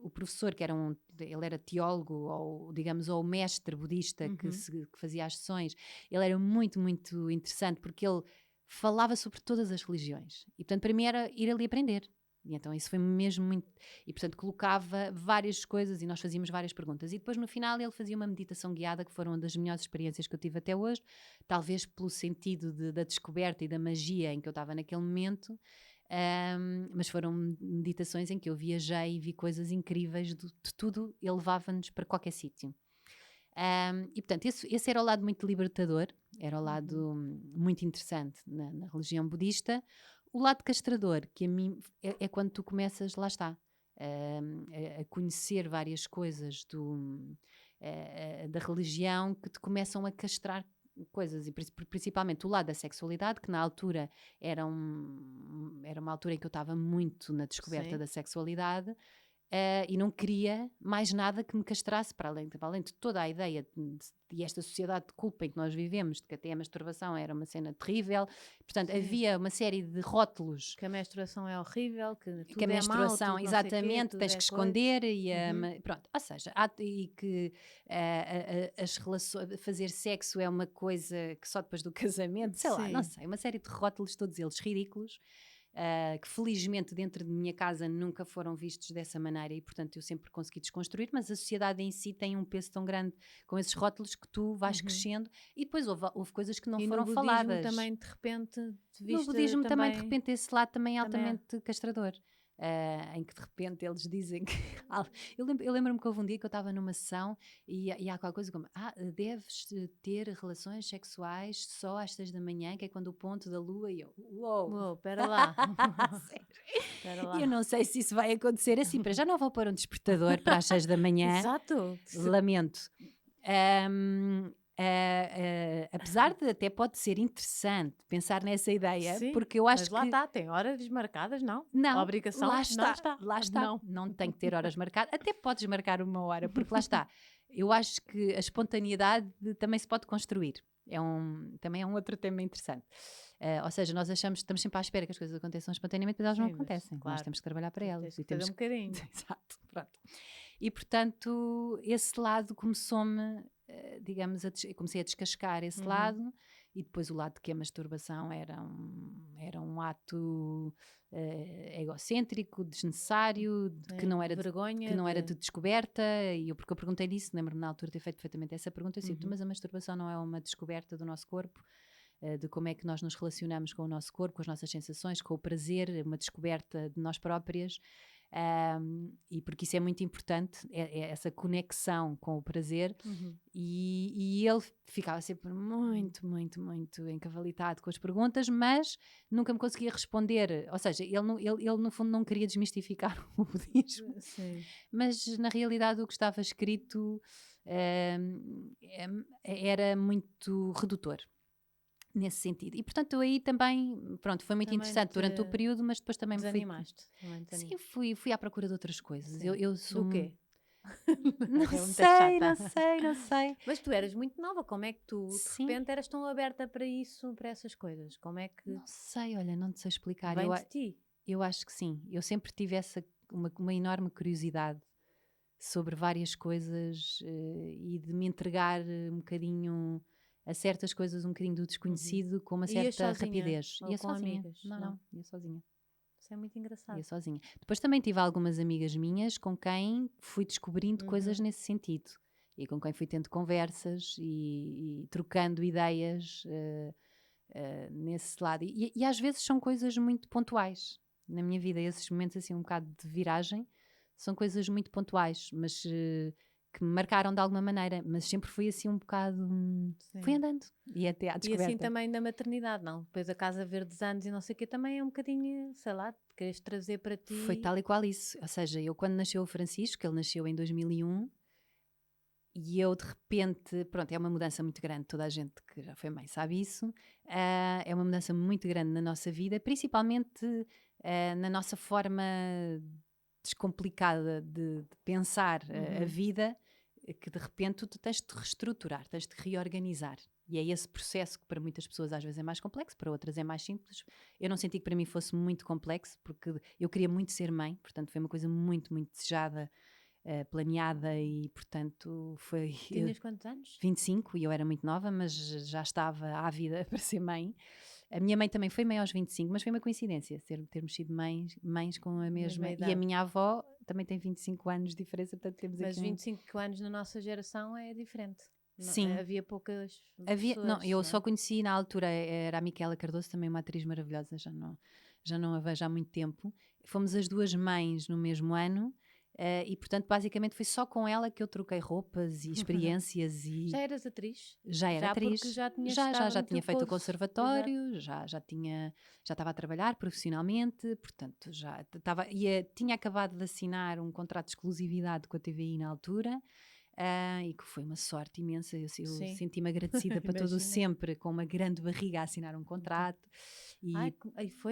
o professor, que ele era teólogo, ou digamos, ou mestre budista que fazia as sessões, ele era muito, muito interessante, porque ele falava sobre todas as religiões. E portanto para mim era ir ali aprender. E então isso foi mesmo muito... E portanto colocava várias coisas e nós fazíamos várias perguntas. E depois no final ele fazia uma meditação guiada, que foram uma das melhores experiências que eu tive até hoje, talvez pelo sentido da descoberta e da magia em que eu estava naquele momento, mas foram meditações em que eu viajei e vi coisas incríveis de tudo, ele levava-nos para qualquer sítio. E portanto esse era o lado muito libertador, era o lado muito interessante na religião budista. O lado castrador, que a mim é quando tu começas, lá está, a conhecer várias coisas da religião que te começam a castrar coisas, e principalmente o lado da sexualidade, que na altura era uma altura em que eu estava muito na descoberta da sexualidade. E não queria mais nada que me castrasse, para além de toda a ideia de esta sociedade de culpa em que nós vivemos, de que até a masturbação era uma cena terrível. Portanto, havia uma série de rótulos. Que a menstruação é horrível, que tudo a menstruação, é mau, tudo exatamente, quê, tens que esconder. Pronto, ou seja, e que as relações, fazer sexo é uma coisa que só depois do casamento, sei lá, não sei, uma série de rótulos, todos eles ridículos. Que felizmente dentro de minha casa nunca foram vistos dessa maneira e portanto eu sempre consegui desconstruir, mas a sociedade em si tem um peso tão grande com esses rótulos que tu vais crescendo e depois houve coisas que não foram faladas. No budismo também de repente no budismo também de repente esse lado também é altamente castrador. Em que de repente eles dizem que... eu lembro-me que houve um dia que eu estava numa sessão e há qualquer coisa como deves ter relações sexuais só às 6 da manhã, que é quando o ponto da lua, e eu, uou, pera lá. E eu não sei se isso vai acontecer assim, para já não vou pôr um despertador para às 6 da manhã. Exato. Lamento. Apesar de até pode ser interessante pensar nessa ideia, porque eu acho mas lá está, tem horas marcadas, não? Não, a obrigação lá está. Não Tem que ter horas marcadas, até podes marcar uma hora, porque lá está. Eu acho que a espontaneidade também se pode construir. Também é um outro tema interessante. Ou seja, nós achamos que estamos sempre à espera que as coisas aconteçam espontaneamente, mas elas não acontecem. Claro. Nós temos que trabalhar para elas. E temos um bocadinho. Exato, pronto. E portanto, esse lado começou-me, digamos, comecei a descascar esse lado, e depois o lado de que a masturbação era um ato egocêntrico, desnecessário, que não era vergonha, que não era de descoberta, porque eu perguntei disso, lembro-me na altura de ter feito perfeitamente essa pergunta, eu disse, mas a masturbação não é uma descoberta do nosso corpo, de como é que nós nos relacionamos com o nosso corpo, com as nossas sensações, com o prazer, uma descoberta de nós próprias. E porque isso é muito importante, essa conexão com o prazer, e ele ficava sempre muito, muito, muito encavalitado com as perguntas, mas nunca me conseguia responder, ou seja, ele no fundo não queria desmistificar o budismo, mas na realidade o que estava escrito era muito redutor nesse sentido. E portanto eu aí também, pronto, foi muito interessante durante o período, mas depois também desanimaste. Sim, fui à procura de outras coisas. Eu sou... Do quê? Não sei. Mas tu eras muito nova, como é que tu de repente eras tão aberta para isso, para essas coisas? Como é que... Não sei, olha, não te sei explicar. Vem de ti? Eu acho que sim. Eu sempre tive uma enorme curiosidade sobre várias coisas e de me entregar um bocadinho a certas coisas, um bocadinho do desconhecido, com uma Ias certa sozinha? rapidez. Ou Ia com sozinha. amigas? Não, ia sozinha. Isso é muito engraçado. Ia sozinha. Depois também tive algumas amigas minhas com quem fui descobrindo coisas nesse sentido. E com quem fui tendo conversas e trocando ideias nesse lado. E às vezes são coisas muito pontuais na minha vida. Esses momentos assim um bocado de viragem são coisas muito pontuais, mas que me marcaram de alguma maneira. Mas sempre fui assim um bocado... Fui andando. E até à E descoberta. assim também na maternidade, não? Depois a Casa Verdes anos e não sei o quê também é um bocadinho, sei lá, queres trazer para ti... Foi tal e qual isso. Ou seja, eu quando nasceu o Francisco, ele nasceu em 2001, e eu de repente, pronto, é uma mudança muito grande, toda a gente que já foi mãe sabe isso, é uma mudança muito grande na nossa vida, principalmente na nossa forma descomplicada de pensar a vida, que de repente tu tens de te reestruturar, tens de te reorganizar. E é esse processo que para muitas pessoas às vezes é mais complexo, para outras é mais simples. Eu não senti que para mim fosse muito complexo, porque eu queria muito ser mãe, portanto foi uma coisa muito, muito desejada, planeada e, portanto, foi... Tinhas quantos anos? 25 e eu era muito nova, mas já estava ávida para ser mãe. A minha mãe também foi mãe aos 25, mas foi uma coincidência termos sido mães com a mesma... E a minha avó também tem 25 anos de diferença, portanto temos mas aqui 25 anos na nossa geração é diferente. Sim. Havia poucas pessoas. Não, eu só conheci na altura, era a Micaela Cardoso, também uma atriz maravilhosa, já não a vejo há muito tempo. Fomos as duas mães no mesmo ano. E portanto basicamente foi só com ela que eu troquei roupas e experiências e... Já eras atriz? Já era atriz, porque já tinhas já no tinha teu feito o curso. conservatório, já estava a trabalhar profissionalmente, portanto já estava, tinha acabado de assinar um contrato de exclusividade com a TVI na altura. E que foi uma sorte imensa, eu senti-me agradecida para todo o sempre, com uma grande barriga a assinar um contrato. E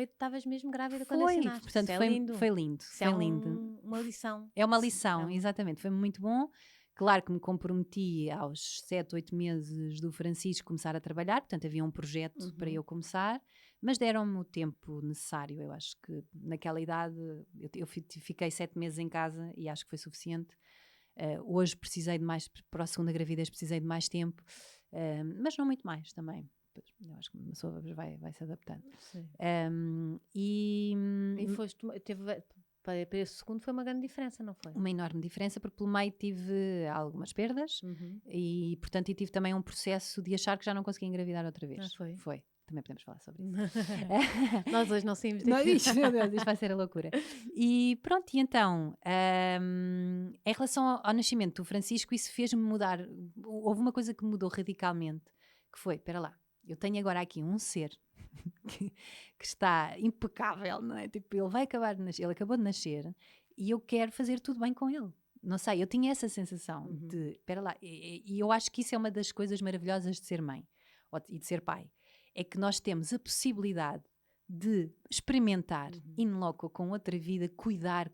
estavas mesmo grávida quando foi, assinaste. portanto, Isso foi lindo. foi lindo. Isso foi lindo. Uma lição. É uma lição, exatamente, foi muito bom. Claro que me comprometi aos 7, 8 meses do Francisco começar a trabalhar, portanto havia um projeto para eu começar, mas deram-me o tempo necessário. Eu acho que naquela idade eu fiquei 7 meses em casa e acho que foi suficiente. Hoje precisei de mais, para a segunda gravidez precisei de mais tempo, mas não muito mais também. Eu acho que uma pessoa vai se adaptando. E para esse segundo foi uma grande diferença, não foi? Uma enorme diferença, porque pelo meio tive algumas perdas e portanto tive também um processo de achar que já não conseguia engravidar outra vez. Foi. Também podemos falar sobre isso. Nós hoje não saímos daqui. Isto vai ser a loucura. E pronto, e então, em relação ao nascimento do Francisco, isso fez-me mudar. Houve uma coisa que mudou radicalmente, que foi, espera lá, eu tenho agora aqui um ser que está impecável, não é? Tipo, ele vai acabar de nascer, ele acabou de nascer e eu quero fazer tudo bem com ele. Não sei, eu tinha essa sensação de, espera lá, e eu acho que isso é uma das coisas maravilhosas de ser mãe e de ser pai. É que nós temos a possibilidade de experimentar in loco com outra vida, cuidar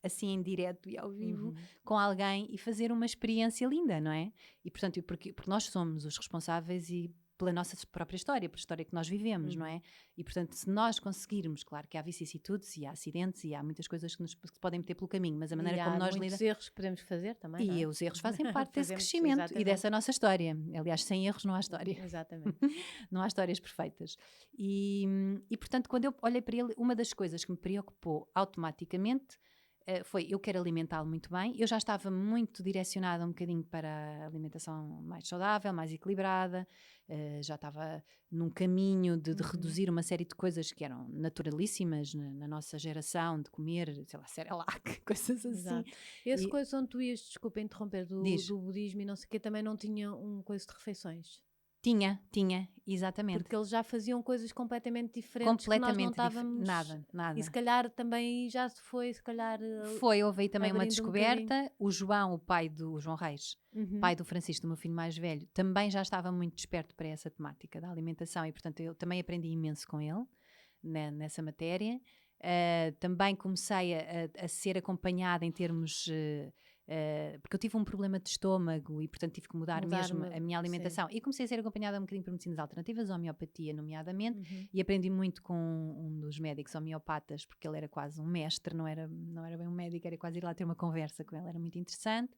assim em direto e ao vivo com alguém e fazer uma experiência linda, não é? E portanto, porque nós somos os responsáveis e pela nossa própria história, pela história que nós vivemos, não é? E portanto, se nós conseguirmos, claro que há vicissitudes e há acidentes e há muitas coisas que se podem meter pelo caminho, mas a maneira como nós lidamos... E há muitos erros que podemos fazer também, E os erros fazem parte desse crescimento e dessa nossa história. Aliás, sem erros não há história. Exatamente. Não há histórias perfeitas. E portanto, quando eu olhei para ele, uma das coisas que me preocupou automaticamente foi, eu quero alimentá-lo muito bem. Eu já estava muito direcionada um bocadinho para a alimentação mais saudável, mais equilibrada, já estava num caminho de reduzir uma série de coisas que eram naturalíssimas na nossa geração, de comer, sei lá, Cerelac, coisas assim. Exato. Esse coisa onde tu ias, desculpa interromper, do budismo e não sei o quê, também não tinha um coisa de refeições? Tinha, exatamente. Porque eles já faziam coisas completamente diferentes que nós não estávamos... Nada. E se calhar também já se foi, se calhar... Houve aí também uma descoberta. O João, o pai do João Reis, pai do Francisco, do meu filho mais velho, também já estava muito desperto para essa temática da alimentação e, portanto, eu também aprendi imenso com ele nessa matéria. Também comecei a ser acompanhada em termos porque eu tive um problema de estômago e portanto tive que mudar mesmo Mudar-me, a minha alimentação. E comecei a ser acompanhada um bocadinho por medicinas alternativas, homeopatia nomeadamente, e aprendi muito com um dos médicos homeopatas, porque ele era quase um mestre, não era bem um médico, era quase ir lá ter uma conversa com ele, era muito interessante.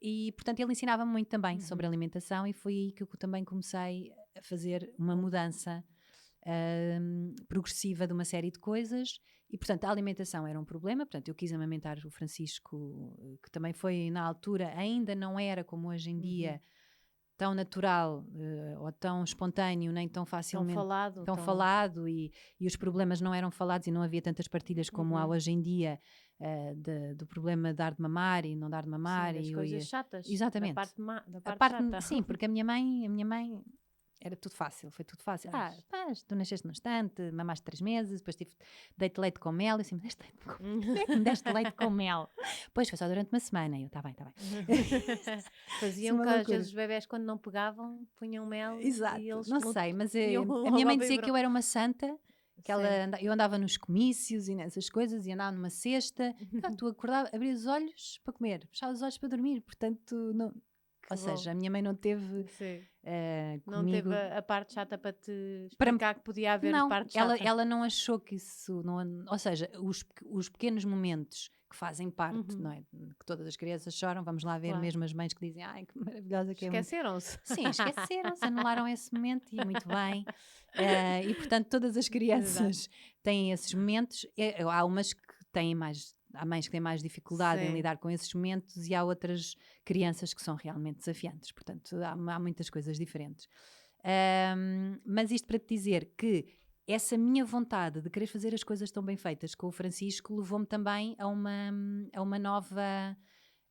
E portanto ele ensinava-me muito também sobre alimentação, e foi aí que eu também comecei a fazer uma mudança progressiva de uma série de coisas. E portanto a alimentação era um problema, portanto eu quis amamentar o Francisco, que também foi na altura, ainda não era como hoje em dia tão natural ou tão espontâneo, nem tão facilmente tão falado, e os problemas não eram falados e não havia tantas partilhas como há hoje em dia, do problema de dar de mamar e não dar de mamar. Sim, das coisas chatas. Exatamente. Da parte chata. Sim, porque a minha mãe era tudo fácil, foi tudo fácil. Tu nasceste num instante, mamaste 3 meses, depois dei-te leite com mel. Eu assim, me deste leite com mel? Pois, foi só durante uma semana. E eu, tá bem. Faziam que às vezes os bebés, quando não pegavam, punham mel. Exato, e eles não sei, mas a minha mãe dizia que eu era uma santa, que eu andava nos comícios e nessas coisas, e andava numa cesta. Tu acordava, abria os olhos para comer, fechava os olhos para dormir, portanto, não... Ou seja, a minha mãe não teve não comigo... teve a parte chata para te explicar que podia haver parte chata. Ela não achou que isso... Ou seja, os pequenos momentos que fazem parte, não é? Que todas as crianças choram, vamos lá ver, mesmo as mães que dizem, ai, que maravilhosa que é. Esqueceram-se. Sim, esqueceram-se, anularam esse momento, e muito bem. E portanto todas as crianças têm esses momentos. Há umas que têm mais... Há mães que têm mais dificuldade em lidar com esses momentos, e há outras crianças que são realmente desafiantes. Portanto, há muitas coisas diferentes. Mas isto para te dizer que essa minha vontade de querer fazer as coisas tão bem feitas com o Francisco levou-me também a uma nova...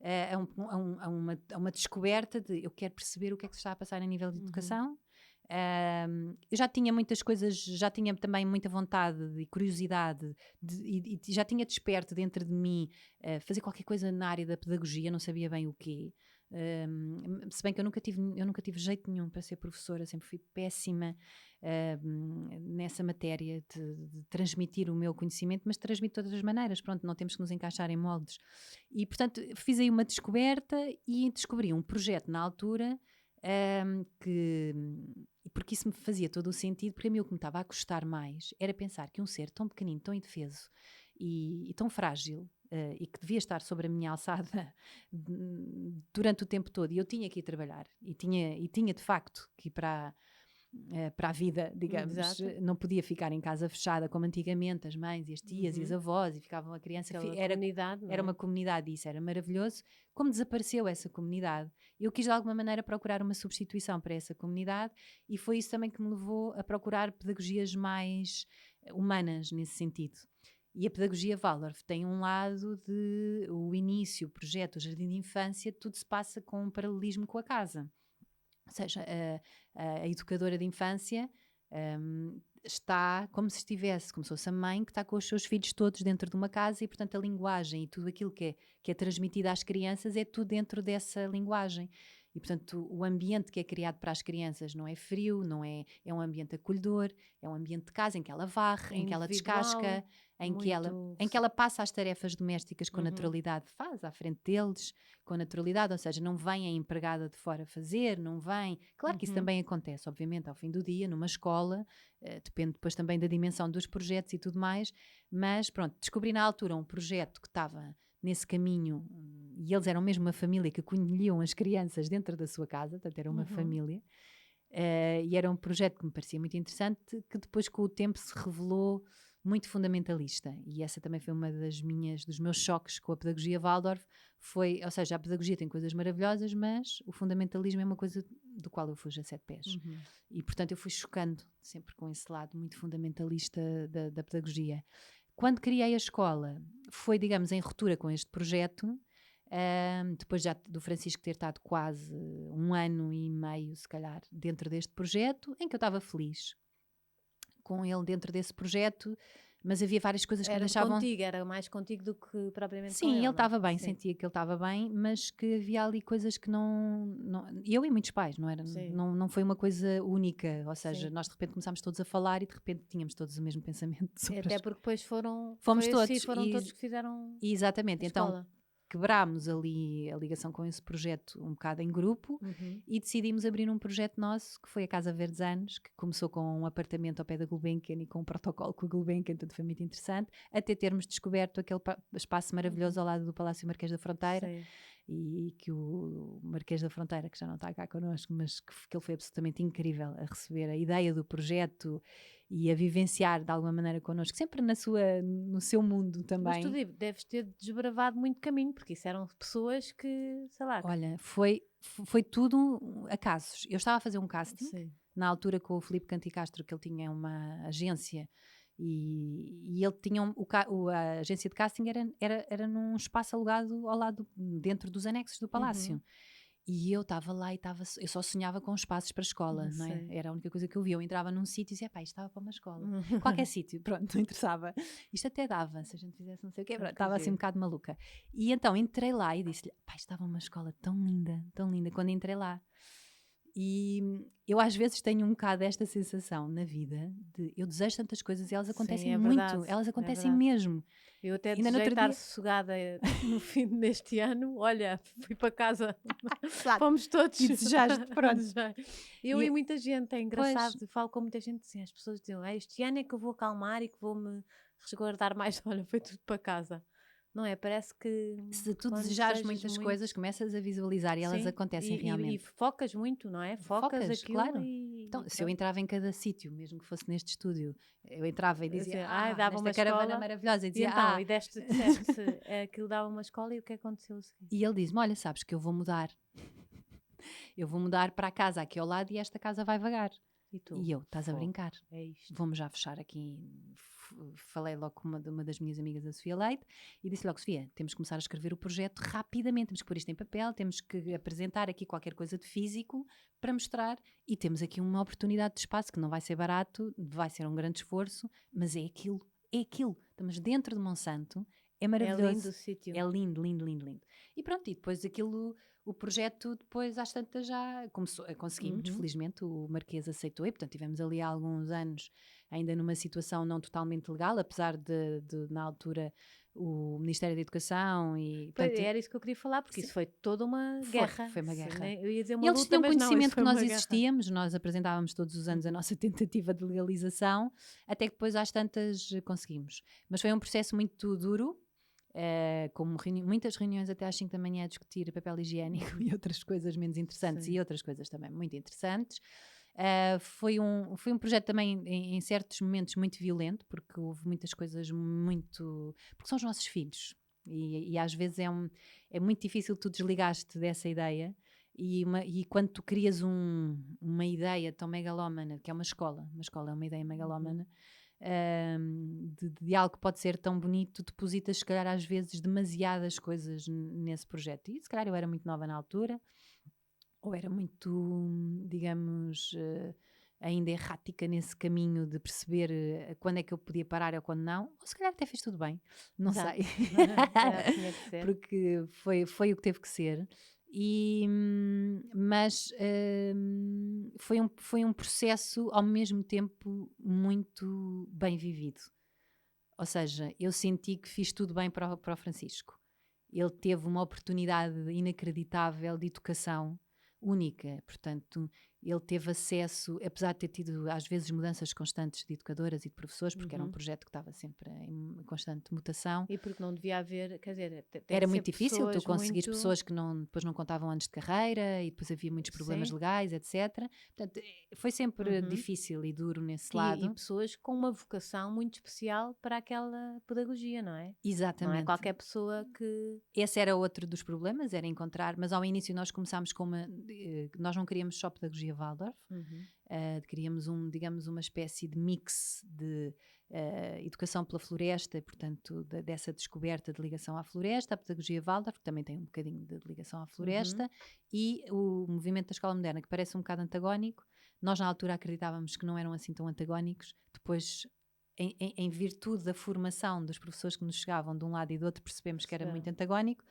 a uma descoberta de eu quero perceber o que é que se está a passar a nível de educação. Eu já tinha muitas coisas, já tinha também muita vontade e curiosidade e já tinha desperto dentro de mim fazer qualquer coisa na área da pedagogia, não sabia bem o quê. Se bem que eu nunca tive jeito nenhum para ser professora, sempre fui péssima nessa matéria de transmitir o meu conhecimento, mas transmito de todas as maneiras, pronto, não temos que nos encaixar em moldes. E portanto fiz aí uma descoberta e descobri um projeto na altura porque isso me fazia todo o sentido, porque a mim o que me estava a custar mais era pensar que um ser tão pequenino, tão indefeso e tão frágil, e que devia estar sobre a minha alçada durante o tempo todo, e eu tinha que ir trabalhar, e tinha de facto que ir para a vida, digamos. Exato. Não podia ficar em casa fechada como antigamente as mães e as tias e as avós, e ficava uma criança... Era uma comunidade, e isso era maravilhoso. Como desapareceu essa comunidade, eu quis de alguma maneira procurar uma substituição para essa comunidade, e foi isso também que me levou a procurar pedagogias mais humanas nesse sentido. E a pedagogia Waldorf tem um lado de o início, o projeto, o jardim de infância, tudo se passa com um paralelismo com a casa. Ou seja, a educadora de infância está como se fosse a mãe que está com os seus filhos todos dentro de uma casa, e portanto a linguagem e tudo aquilo que é transmitido às crianças é tudo dentro dessa linguagem. E portanto o ambiente que é criado para as crianças não é frio, é um ambiente acolhedor, é um ambiente de casa em que ela varre, em que ela descasca, em que ela passa as tarefas domésticas com naturalidade, faz à frente deles com naturalidade, ou seja, não vem a empregada de fora fazer, não vem... Claro que isso também acontece, obviamente, ao fim do dia, numa escola, depende depois também da dimensão dos projetos e tudo mais, mas pronto, descobri na altura um projeto que estava nesse caminho, e eles eram mesmo uma família que acolhiam as crianças dentro da sua casa, portanto era uma família, e era um projeto que me parecia muito interessante, que depois com o tempo se revelou muito fundamentalista, e essa também foi uma dos meus choques com a pedagogia Waldorf, ou seja, a pedagogia tem coisas maravilhosas, mas o fundamentalismo é uma coisa do qual eu fujo a 7 pés. E portanto eu fui chocando sempre com esse lado muito fundamentalista da pedagogia. Quando criei a escola, foi, digamos, em ruptura com este projeto, depois já do Francisco ter estado quase 1 ano e meio, se calhar, dentro deste projeto, em que eu estava feliz com ele dentro desse projeto, mas havia várias coisas que me deixavam... Era mais contigo do que propriamente com ele. Sim, ele estava bem, sentia que ele estava bem, mas que havia ali coisas que não... Eu e muitos pais, não era? Não foi uma coisa única, ou seja, nós de repente começámos todos a falar e de repente tínhamos todos o mesmo pensamento sobre até porque depois fomos todos todos que fizeram exatamente, a escola. quebrámos ali a ligação com esse projeto um bocado em grupo e decidimos abrir um projeto nosso, que foi a Casa Verdes Anos, que começou com um apartamento ao pé da Gulbenkian e com um protocolo com a Gulbenkian, tudo foi muito interessante, até termos descoberto aquele espaço maravilhoso ao lado do Palácio Marquês da Fronteira. Sim. E que o Marquês da Fronteira, que já não está cá connosco, mas que ele foi absolutamente incrível a receber a ideia do projeto e a vivenciar de alguma maneira connosco, sempre no seu mundo também. Mas tu deves ter desbravado muito caminho, porque isso eram pessoas que, sei lá... Olha, foi tudo acasos. Eu estava a fazer um casting, Sim. na altura com o Filipe Canticastro, que ele tinha uma agência e ele tinha a agência de casting era num espaço alugado ao lado, dentro dos anexos do palácio. E eu estava lá e eu só sonhava com espaços para escola, não é? Era a única coisa que eu via. Eu entrava num sítio e dizia, pá, isto estava para uma escola. Qualquer sítio, pronto, não interessava. Isto até dava, se a gente fizesse não sei o quê. Estava assim um bocado maluca. E então entrei lá e disse-lhe, pá, isto estava uma escola tão linda, quando entrei lá. E eu às vezes tenho um bocado esta sensação na vida de eu desejo tantas coisas e elas acontecem muito, elas acontecem mesmo. Eu até desejei estar sossegada no fim deste ano, olha, fui para casa, fomos todos. E desejaste, pronto. Eu e muita gente, é engraçado, pois, falo com muita gente assim, as pessoas diziam, este ano é que eu vou acalmar e que vou-me resguardar mais, olha, foi tudo para casa. Não é? Parece que... Se tu desejares muitas coisas, começas a visualizar e elas acontecem realmente. E focas muito, não é? Focas aquilo, claro. Então, se eu entrava em cada sítio, mesmo que fosse neste estúdio, eu entrava e dizia, dava uma caravana escola maravilhosa. E dizia, e disseste aquilo dava uma escola e o que aconteceu a seguir? E ele diz-me, olha, sabes que eu vou mudar. Eu vou mudar para a casa aqui ao lado e esta casa vai vagar. E eu, estás a brincar? É isto. Vamos já fechar aqui. Falei logo com uma das minhas amigas, a Sofia Leite, e disse logo, Sofia, temos que começar a escrever o projeto rapidamente, temos que pôr isto em papel, temos que apresentar aqui qualquer coisa de físico para mostrar, e temos aqui uma oportunidade de espaço que não vai ser barato, vai ser um grande esforço, mas é aquilo. Estamos dentro de Monsanto, é maravilhoso. É lindo o sítio. É lindo. E pronto, e depois o projeto depois às tantas já conseguimos, felizmente o Marquês aceitou e portanto tivemos ali há alguns anos ainda numa situação não totalmente legal, apesar de na altura o Ministério da Educação e... Portanto, era isso que eu queria falar, porque isso foi toda uma guerra. Foi uma guerra. Né? Eu ia dizer uma eles luta, tinham mas conhecimento não, que nós existíamos, nós apresentávamos todos os anos a nossa tentativa de legalização, até que depois às tantas conseguimos. Mas foi um processo muito duro, como muitas reuniões até às 5 da manhã a discutir papel higiênico e outras coisas menos interessantes e outras coisas também muito interessantes. Foi um projeto também em certos momentos muito violento, porque houve muitas coisas porque são os nossos filhos e às vezes é muito difícil tu desligaste dessa ideia e quando tu crias uma ideia tão megalómana, que é uma escola é uma ideia megalómana, de algo que pode ser tão bonito, tu depositas se calhar às vezes demasiadas coisas nesse projeto, e se calhar eu era muito nova na altura, ou era muito, digamos, ainda errática nesse caminho de perceber quando é que eu podia parar ou quando não, ou se calhar até fiz tudo bem, não sei. Tinha que ser. Porque foi o que teve que ser. Mas foi um processo ao mesmo tempo muito bem vivido. Ou seja, eu senti que fiz tudo bem para o Francisco. Ele teve uma oportunidade inacreditável de educação única, portanto ele teve acesso, apesar de ter tido às vezes mudanças constantes de educadoras e de professores, porque era um projeto que estava sempre em constante mutação. E porque não devia haver, quer dizer... Era muito difícil tu conseguires pessoas que depois não contavam anos de carreira e depois havia muitos problemas legais, etc. Portanto, foi sempre difícil e duro nesse lado. E pessoas com uma vocação muito especial para aquela pedagogia, não é? Exatamente. Não é qualquer pessoa que... Esse era outro dos problemas, era encontrar, mas ao início nós começámos com nós não queríamos só pedagogia Waldorf, queríamos digamos uma espécie de mix de educação pela floresta, portanto dessa descoberta de ligação à floresta, a pedagogia Waldorf, que também tem um bocadinho de ligação à floresta, e o movimento da escola moderna, que parece um bocado antagónico. Nós na altura acreditávamos que não eram assim tão antagónicos, depois em virtude da formação dos professores que nos chegavam de um lado e do outro percebemos que era muito antagónico,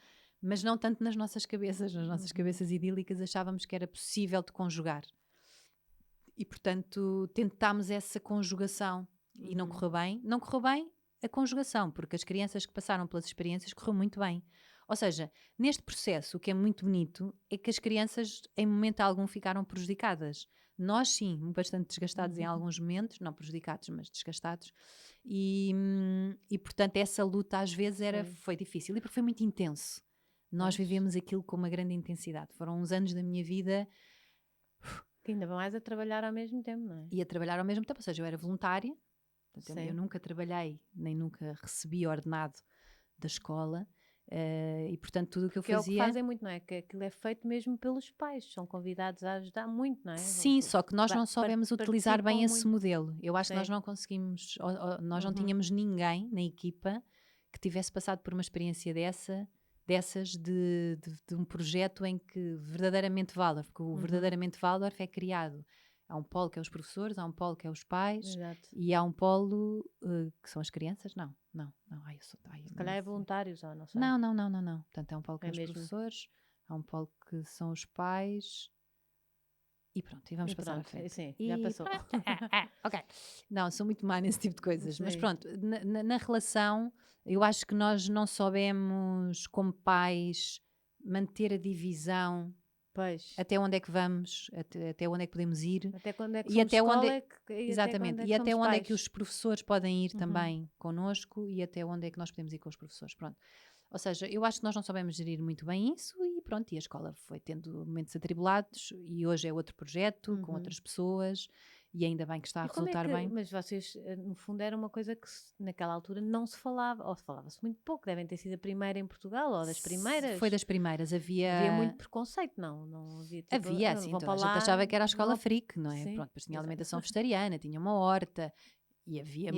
mas não tanto nas nossas cabeças idílicas achávamos que era possível de conjugar. E, portanto, tentámos essa conjugação e não correu bem. Não correu bem a conjugação, porque as crianças que passaram pelas experiências correu muito bem. Ou seja, neste processo, o que é muito bonito é que as crianças, em momento algum, ficaram prejudicadas. Nós, sim, bastante desgastados em alguns momentos, não prejudicados, mas desgastados. E portanto, essa luta às vezes foi difícil. E porque foi muito intenso. Nós vivemos aquilo com uma grande intensidade. Foram uns anos da minha vida... Que ainda mais a trabalhar ao mesmo tempo, não é? E a trabalhar ao mesmo tempo, ou seja, eu era voluntária. Portanto, eu nunca trabalhei, nem nunca recebi ordenado da escola. E portanto tudo o que eu fazia... é o que fazem muito, não é? Que aquilo é feito mesmo pelos pais, são convidados a ajudar muito, não é? Sim, só que nós não soubemos utilizar bem esse modelo. Eu acho que nós não conseguimos, nós não tínhamos ninguém na equipa que tivesse passado por uma experiência dessas de um projeto em que verdadeiramente Waldorf, porque o verdadeiramente Waldorf é criado. Há um polo que é os professores, há um polo que é os pais. Exato. E há um polo que são as crianças. Não. Se calhar é voluntários, ou não sei. Não. Portanto, é um polo que é os mesmo. professores, há um polo que são os pais. E pronto, e vamos passar à frente. Sim, já passou. Ok. Não, sou muito má nesse tipo de coisas. Sim. Mas pronto, na relação, eu acho que nós não soubemos, como pais, manter a divisão. Pois. Até onde é que vamos, até onde é que podemos ir. Até quando é que e somos até onde escola exatamente, e até onde é que pais. os professores podem ir também connosco e até onde é que nós podemos ir com os professores. Pronto. Ou seja, eu acho que nós não soubemos gerir muito bem isso e pronto, e a escola foi tendo momentos atribulados e hoje é outro projeto, com outras pessoas e ainda bem que está a resultar bem. Mas vocês, no fundo, era uma coisa que naquela altura não se falava, ou falava-se muito pouco, devem ter sido a primeira em Portugal, ou das primeiras. Foi das primeiras, havia muito preconceito, não havia tipo, havia, assim, toda a gente achava que era a escola freak, não é? Sim, Pronto, depois tinha alimentação vegetariana, tinha uma horta. E havia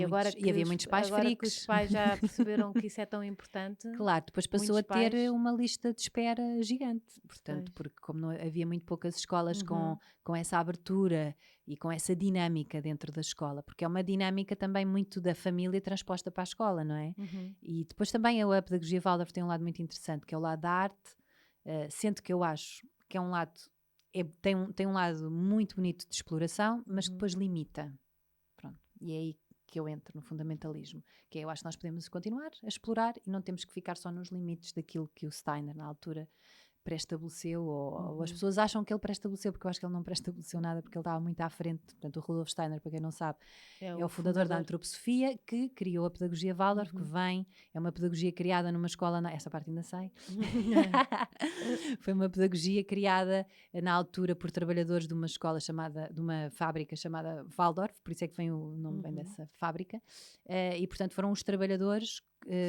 muitos pais agora freaks. que os pais já perceberam que isso é tão importante. Claro, depois passou a ter uma lista de espera gigante. Portanto, porque como não, havia muito poucas escolas com essa abertura e com essa dinâmica dentro da escola, porque é uma dinâmica também muito da família transposta para a escola, não é? E depois também a pedagogia Waldorf tem um lado muito interessante, que é o lado da arte, sendo que eu acho que é um lado, tem um lado muito bonito de exploração, mas que depois limita. Pronto. E é aí que eu entro no fundamentalismo, que é, eu acho que nós podemos continuar a explorar e não temos que ficar só nos limites daquilo que o Steiner na altura pré-estabeleceu, ou as pessoas acham que ele pré-estabeleceu, porque eu acho que ele não pré-estabeleceu nada, porque ele estava muito à frente. Portanto, o Rudolf Steiner, para quem não sabe, é o fundador da antroposofia, que criou a pedagogia Waldorf, que é uma pedagogia criada numa escola, essa parte ainda sei, foi uma pedagogia criada na altura por trabalhadores de uma escola de uma fábrica chamada Waldorf, por isso é que vem o nome bem dessa fábrica, e portanto foram os trabalhadores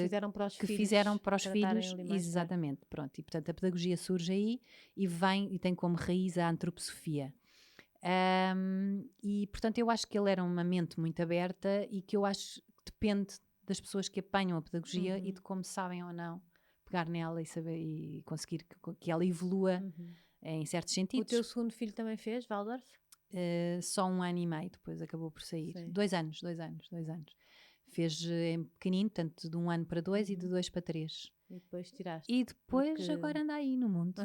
fizeram para os que filhos, fizeram para os filhos, mais, exatamente, pronto, e portanto a pedagogia surge aí e tem como raiz a antroposofia. E portanto eu acho que ele era uma mente muito aberta e que eu acho que depende das pessoas que apanham a pedagogia e de como sabem ou não pegar nela e saber e conseguir que ela evolua em certos sentidos. O teu segundo filho também fez Waldorf? Só 1 ano e meio, depois acabou por sair. Sim. 2 anos. Fez em pequenino, tanto de 1 ano para 2 e de 2 para 3. E depois tiraste. E depois agora anda aí no mundo.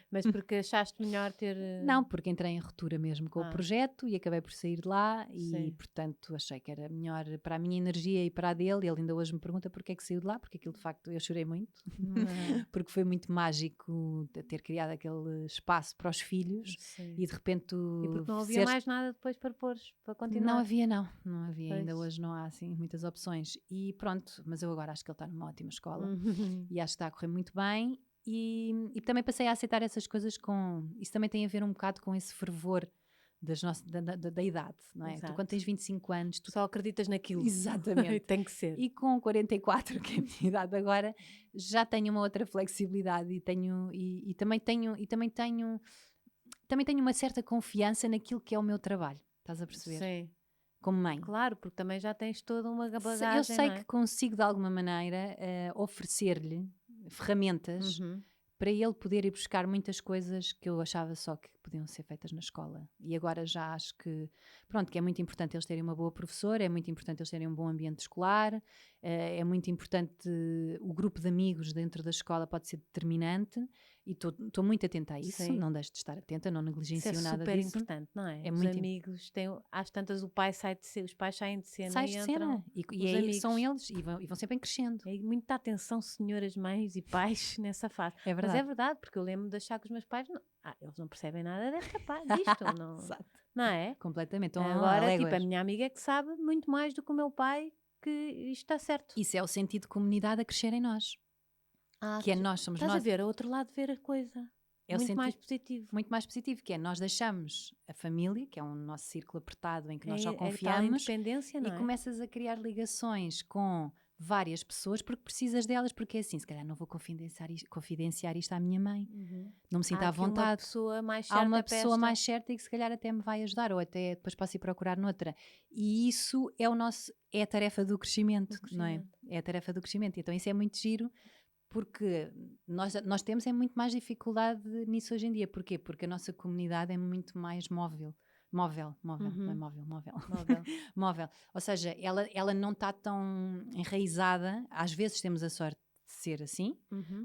Mas porque achaste melhor ter... Não, porque entrei em ruptura mesmo com o projeto e acabei por sair de lá e portanto achei que era melhor para a minha energia e para a dele. Ele ainda hoje me pergunta porque é que saiu de lá, porque aquilo de facto eu chorei muito, porque foi muito mágico ter criado aquele espaço para os filhos. Sim. E de repente E porque não havia mais nada depois para pôr, para continuar. Não havia. Pois. Ainda hoje não há assim muitas opções e pronto, mas eu agora acho que ele está numa ótima escola e acho que está a correr muito bem e também passei a aceitar essas coisas isso também tem a ver um bocado com esse fervor da idade, não é? Exato. Tu quando tens 25 anos tu só acreditas naquilo. Exatamente. Tem que ser. E com 44, que é a minha idade agora, já tenho uma outra flexibilidade e também tenho uma certa confiança naquilo que é o meu trabalho, estás a perceber? Sim. Como mãe. Claro, porque também já tens toda uma bagagem. Eu sei que consigo de alguma maneira oferecer-lhe ferramentas para ele poder ir buscar muitas coisas que eu achava só que podiam ser feitas na escola. E agora já acho que, pronto, que é muito importante eles terem uma boa professora, é muito importante eles terem um bom ambiente escolar, é muito importante o grupo de amigos dentro da escola pode ser determinante, e estou muito atenta a isso, Sim. não deixo de estar atenta, não Isso negligencio é nada super disso. importante, não é? É Os muito amigos têm, às tantas o pai sai de cena, os pais saem de cena Sais e de entram cena, e os aí amigos. são eles, e vão sempre em crescendo. É muita atenção, senhoras mães e pais, nessa fase. É Mas verdade. é verdade, porque eu lembro de achar que os meus pais, eles não percebem nada disto, não, Exato. não é? Completamente. Estão a Agora, tipo, léguas. a minha amiga é que sabe muito mais do que o meu pai que isto está certo. Isso é o sentido de comunidade a crescer em nós. Que é nós, somos Estás nós. a ver, é outro lado de ver a coisa. É o Muito mais sentido positivo. muito mais positivo, que é nós deixamos a família, que é um nosso círculo apertado em que nós só É tal confiamos, independência, não e é? começas a criar ligações com várias pessoas porque precisas delas, porque é assim, se calhar não vou confidenciar isto à minha mãe, não me sinto Há à aqui uma vontade. pessoa mais Há certa uma para pessoa esta. mais certa e que se calhar até me vai ajudar, ou até depois posso ir procurar noutra. E isso é a tarefa do crescimento, não é? É a tarefa do crescimento. Então isso é muito giro, porque nós temos muito mais dificuldade nisso hoje em dia. Porquê? Porque a nossa comunidade é muito mais móvel. Não é móvel. Móvel. Ou seja, ela não está tão enraizada. Às vezes temos a sorte de ser assim,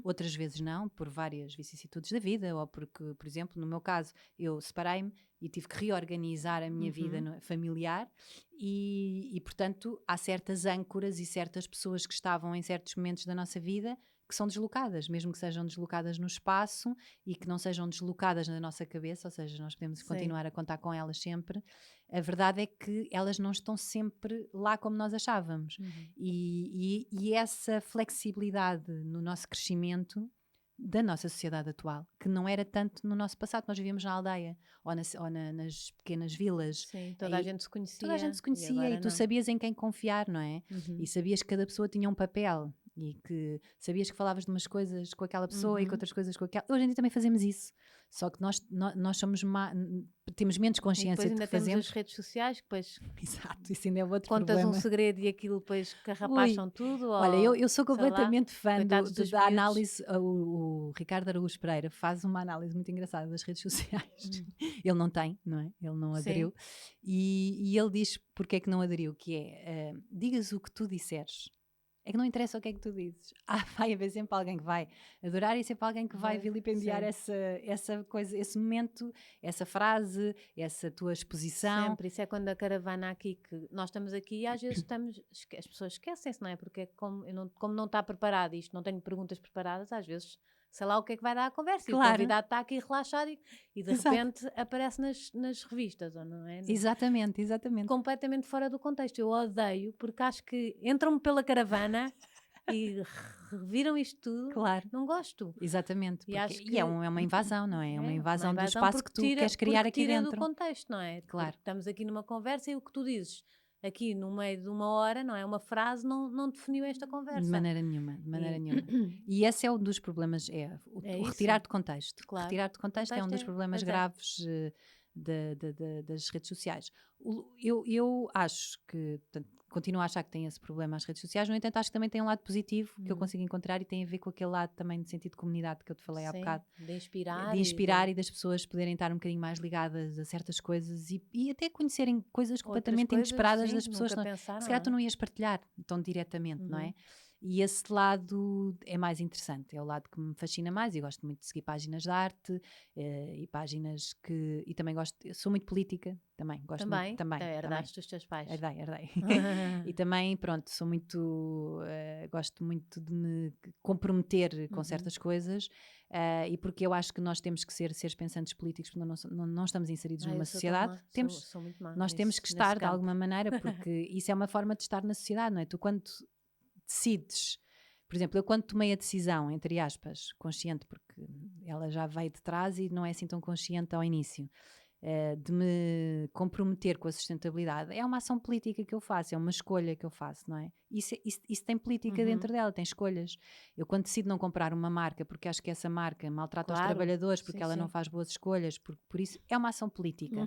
outras vezes não, por várias vicissitudes da vida, ou porque, por exemplo, no meu caso, eu separei-me e tive que reorganizar a minha vida familiar e, portanto, há certas âncoras e certas pessoas que estavam em certos momentos da nossa vida que são deslocadas, mesmo que sejam deslocadas no espaço e que não sejam deslocadas na nossa cabeça, ou seja, nós podemos continuar a contar com elas sempre. A verdade é que elas não estão sempre lá como nós achávamos. E essa flexibilidade no nosso crescimento da nossa sociedade atual, que não era tanto no nosso passado. Nós vivíamos na aldeia ou nas pequenas vilas. Sim, toda a gente se conhecia. Toda a gente se conhecia e tu não. sabias em quem confiar, não é? E sabias que cada pessoa tinha um papel e que sabias que falavas de umas coisas com aquela pessoa e com outras coisas com aquela. Hoje em dia também fazemos isso, só que nós somos temos menos E consciência depois de ainda que fazemos. temos as redes sociais, que depois Exato, isso ainda é outro contas problema. um segredo e aquilo depois carrapacham tudo. Olha, eu sou sei lá, completamente fã coitados dos da miúdos. análise. O Ricardo Araújo Pereira faz uma análise muito engraçada das redes sociais. Ele não tem, não é? Ele não aderiu. E ele diz porque é que não aderiu, que é, digas o que tu disseres. É que não interessa o que é que tu dizes. Vai haver sempre alguém que vai adorar e sempre alguém que vai vilipendiar essa coisa, esse momento, essa frase, essa tua exposição. Sempre, isso é quando a caravana aqui, que nós estamos aqui e às vezes as pessoas esquecem-se, não é? Porque como não está preparado isto, não tenho perguntas preparadas, às vezes sei lá o que é que vai dar a conversa. Claro. E o convidado está aqui relaxado e de repente aparece nas revistas, ou não é? Exatamente. Completamente fora do contexto. Eu odeio, porque acho que entram-me pela caravana e reviram isto tudo. Claro. Não gosto. Exatamente. E acho que é uma invasão, não é? É uma invasão do espaço porque que tu queres criar aqui tira dentro. do contexto, não é? Claro. Porque estamos aqui numa conversa e o que tu dizes aqui no meio de uma hora, não é? Uma frase não definiu esta conversa. De maneira nenhuma. E esse é um dos problemas, o retirar de contexto. Claro. Retirar de contexto é um dos problemas graves das redes sociais. Eu acho que, portanto, continuo a achar que tem esse problema as redes sociais, no entanto acho que também tem um lado positivo que eu consigo encontrar e tem a ver com aquele lado também de sentido de comunidade que eu te falei há bocado. De inspirar. E das pessoas poderem estar um bocadinho mais ligadas a certas coisas e até conhecerem coisas completamente inesperadas das pessoas. Se calhar tu não ias partilhar tão diretamente, não é? E esse lado é mais interessante, é o lado que me fascina mais. Eu gosto muito de seguir páginas de arte e páginas que... E também sou muito política, também. Gosto muito, também. Herdaste dos teus pais. Herdei. E também, pronto, sou muito... gosto muito de me comprometer com certas coisas e porque eu acho que nós temos que ser seres pensantes políticos, porque não estamos inseridos numa sociedade. Sou muito má nós temos que estar de alguma maneira, porque isso é uma forma de estar na sociedade, não é? Tu quando decides, por exemplo, eu quando tomei a decisão, entre aspas, consciente, porque ela já veio de trás e não é assim tão consciente ao início, de me comprometer com a sustentabilidade, é uma ação política que eu faço, é uma escolha que eu faço, não é? Isso tem política dentro dela, tem escolhas. Eu quando decido não comprar uma marca porque acho que essa marca maltrata os trabalhadores, porque ela não faz boas escolhas, por isso é uma ação política.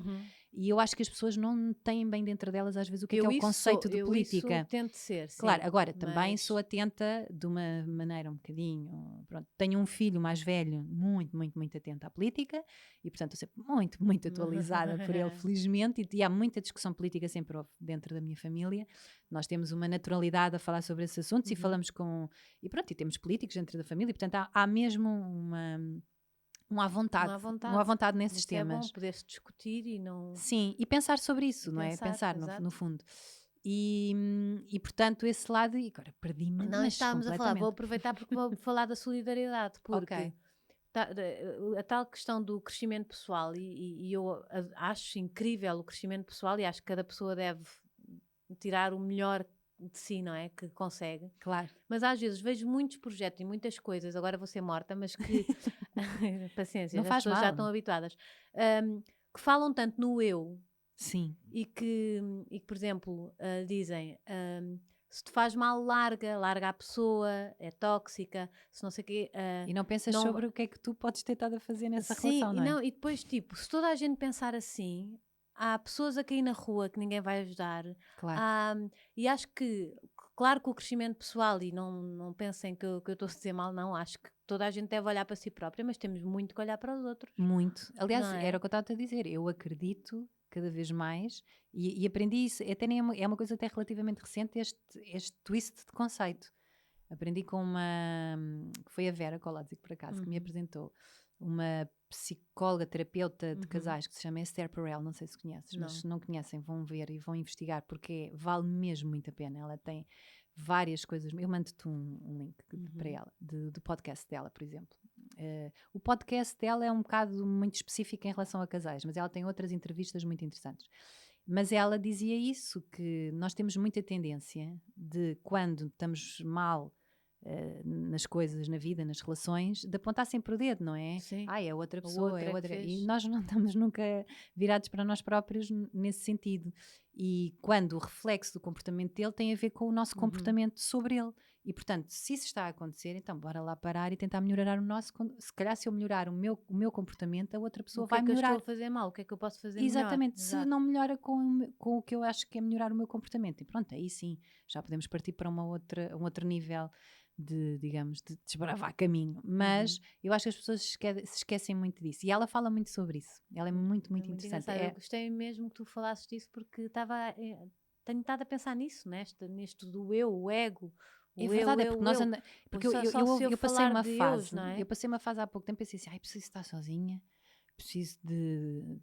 E eu acho que as pessoas não têm bem dentro delas às vezes o que é o isso conceito de eu política. Isso tento ser, sim, Claro, agora também mas- sou atenta de uma maneira um bocadinho. Pronto, tenho um filho mais velho, muito, muito, muito atento à política e, portanto, estou sempre muito, muito atualizada por ele, felizmente. E há muita discussão política sempre houve dentro da minha família. Nós temos uma naturalidade a falar sobre esses assuntos e falamos com. E pronto, e temos políticos dentro da família, e, portanto, há mesmo uma à vontade nesses Isso temas. é bom poder-se discutir e não... Sim, e pensar sobre isso, E não é? Pensar exato. no fundo. E portanto, esse lado, e agora perdi-me, Não mas estávamos a falar, completamente. vou aproveitar porque vou falar da solidariedade, porque Ok. a tal questão do crescimento pessoal, e eu acho incrível o crescimento pessoal e acho que cada pessoa deve tirar o melhor de si, não é? Que consegue. Claro. Mas às vezes vejo muitos projetos e muitas coisas, agora vou ser morta, mas que paciência, Não as faz pessoas já mal. estão habituadas, que falam tanto no eu Sim. e que por exemplo, dizem se te faz mal, larga a pessoa, é tóxica, se não sei o quê. E não pensas não- sobre o que é que tu podes ter estado a fazer nessa Sim, relação, não é? e depois, tipo, se toda a gente pensar assim, há pessoas a cair na rua que ninguém vai ajudar. Claro. E acho que, claro que o crescimento pessoal, e não pensem que eu estou a dizer mal, não, acho que toda a gente deve olhar para si própria, mas temos muito que olhar para os outros. Muito. Aliás, Não é? era o que eu estava a dizer. Eu acredito cada vez mais e aprendi isso. Até nem é uma coisa até relativamente recente, este twist de conceito. Aprendi com uma. Que foi a Vera Colazic, por acaso, que me apresentou. Uma psicóloga, terapeuta de casais que se chama Esther Perel. Não sei se conheces, mas se não conhecem, vão ver e vão investigar porque vale mesmo muito a pena. Ela tem várias coisas. Eu mando-te um link para ela, do podcast dela, por exemplo. O podcast dela é um bocado muito específico em relação a casais, mas ela tem outras entrevistas muito interessantes. Mas ela dizia isso, que nós temos muita tendência de, quando estamos mal nas coisas, na vida, nas relações, de apontar sempre o dedo, não é? Sim. É outra A pessoa, outra é é que outra. fez. E nós não estamos nunca virados para nós próprios nesse sentido. E quando o reflexo do comportamento dele tem a ver com o nosso comportamento sobre ele. E, portanto, se isso está a acontecer, então bora lá parar e tentar melhorar o nosso. Se calhar, se eu melhorar o meu comportamento, a outra pessoa vai melhorar. O que é que eu estou a fazer mal? O que é que eu posso fazer Exatamente, melhor? se não melhora com o que eu acho que é melhorar o meu comportamento. E pronto, aí sim, já podemos partir para um outro nível de, digamos, de desbravar caminho. Mas eu acho que as pessoas se esquecem muito disso. E ela fala muito sobre isso. Ela é muito, muito interessante. Eu gostei mesmo que tu falasses disso porque tenho estado a pensar nisso, neste do eu, o ego. É verdade, porque nós porque eu passei uma fase, Deus, não é? eu passei uma fase há pouco tempo e pensei assim, preciso estar sozinha, preciso de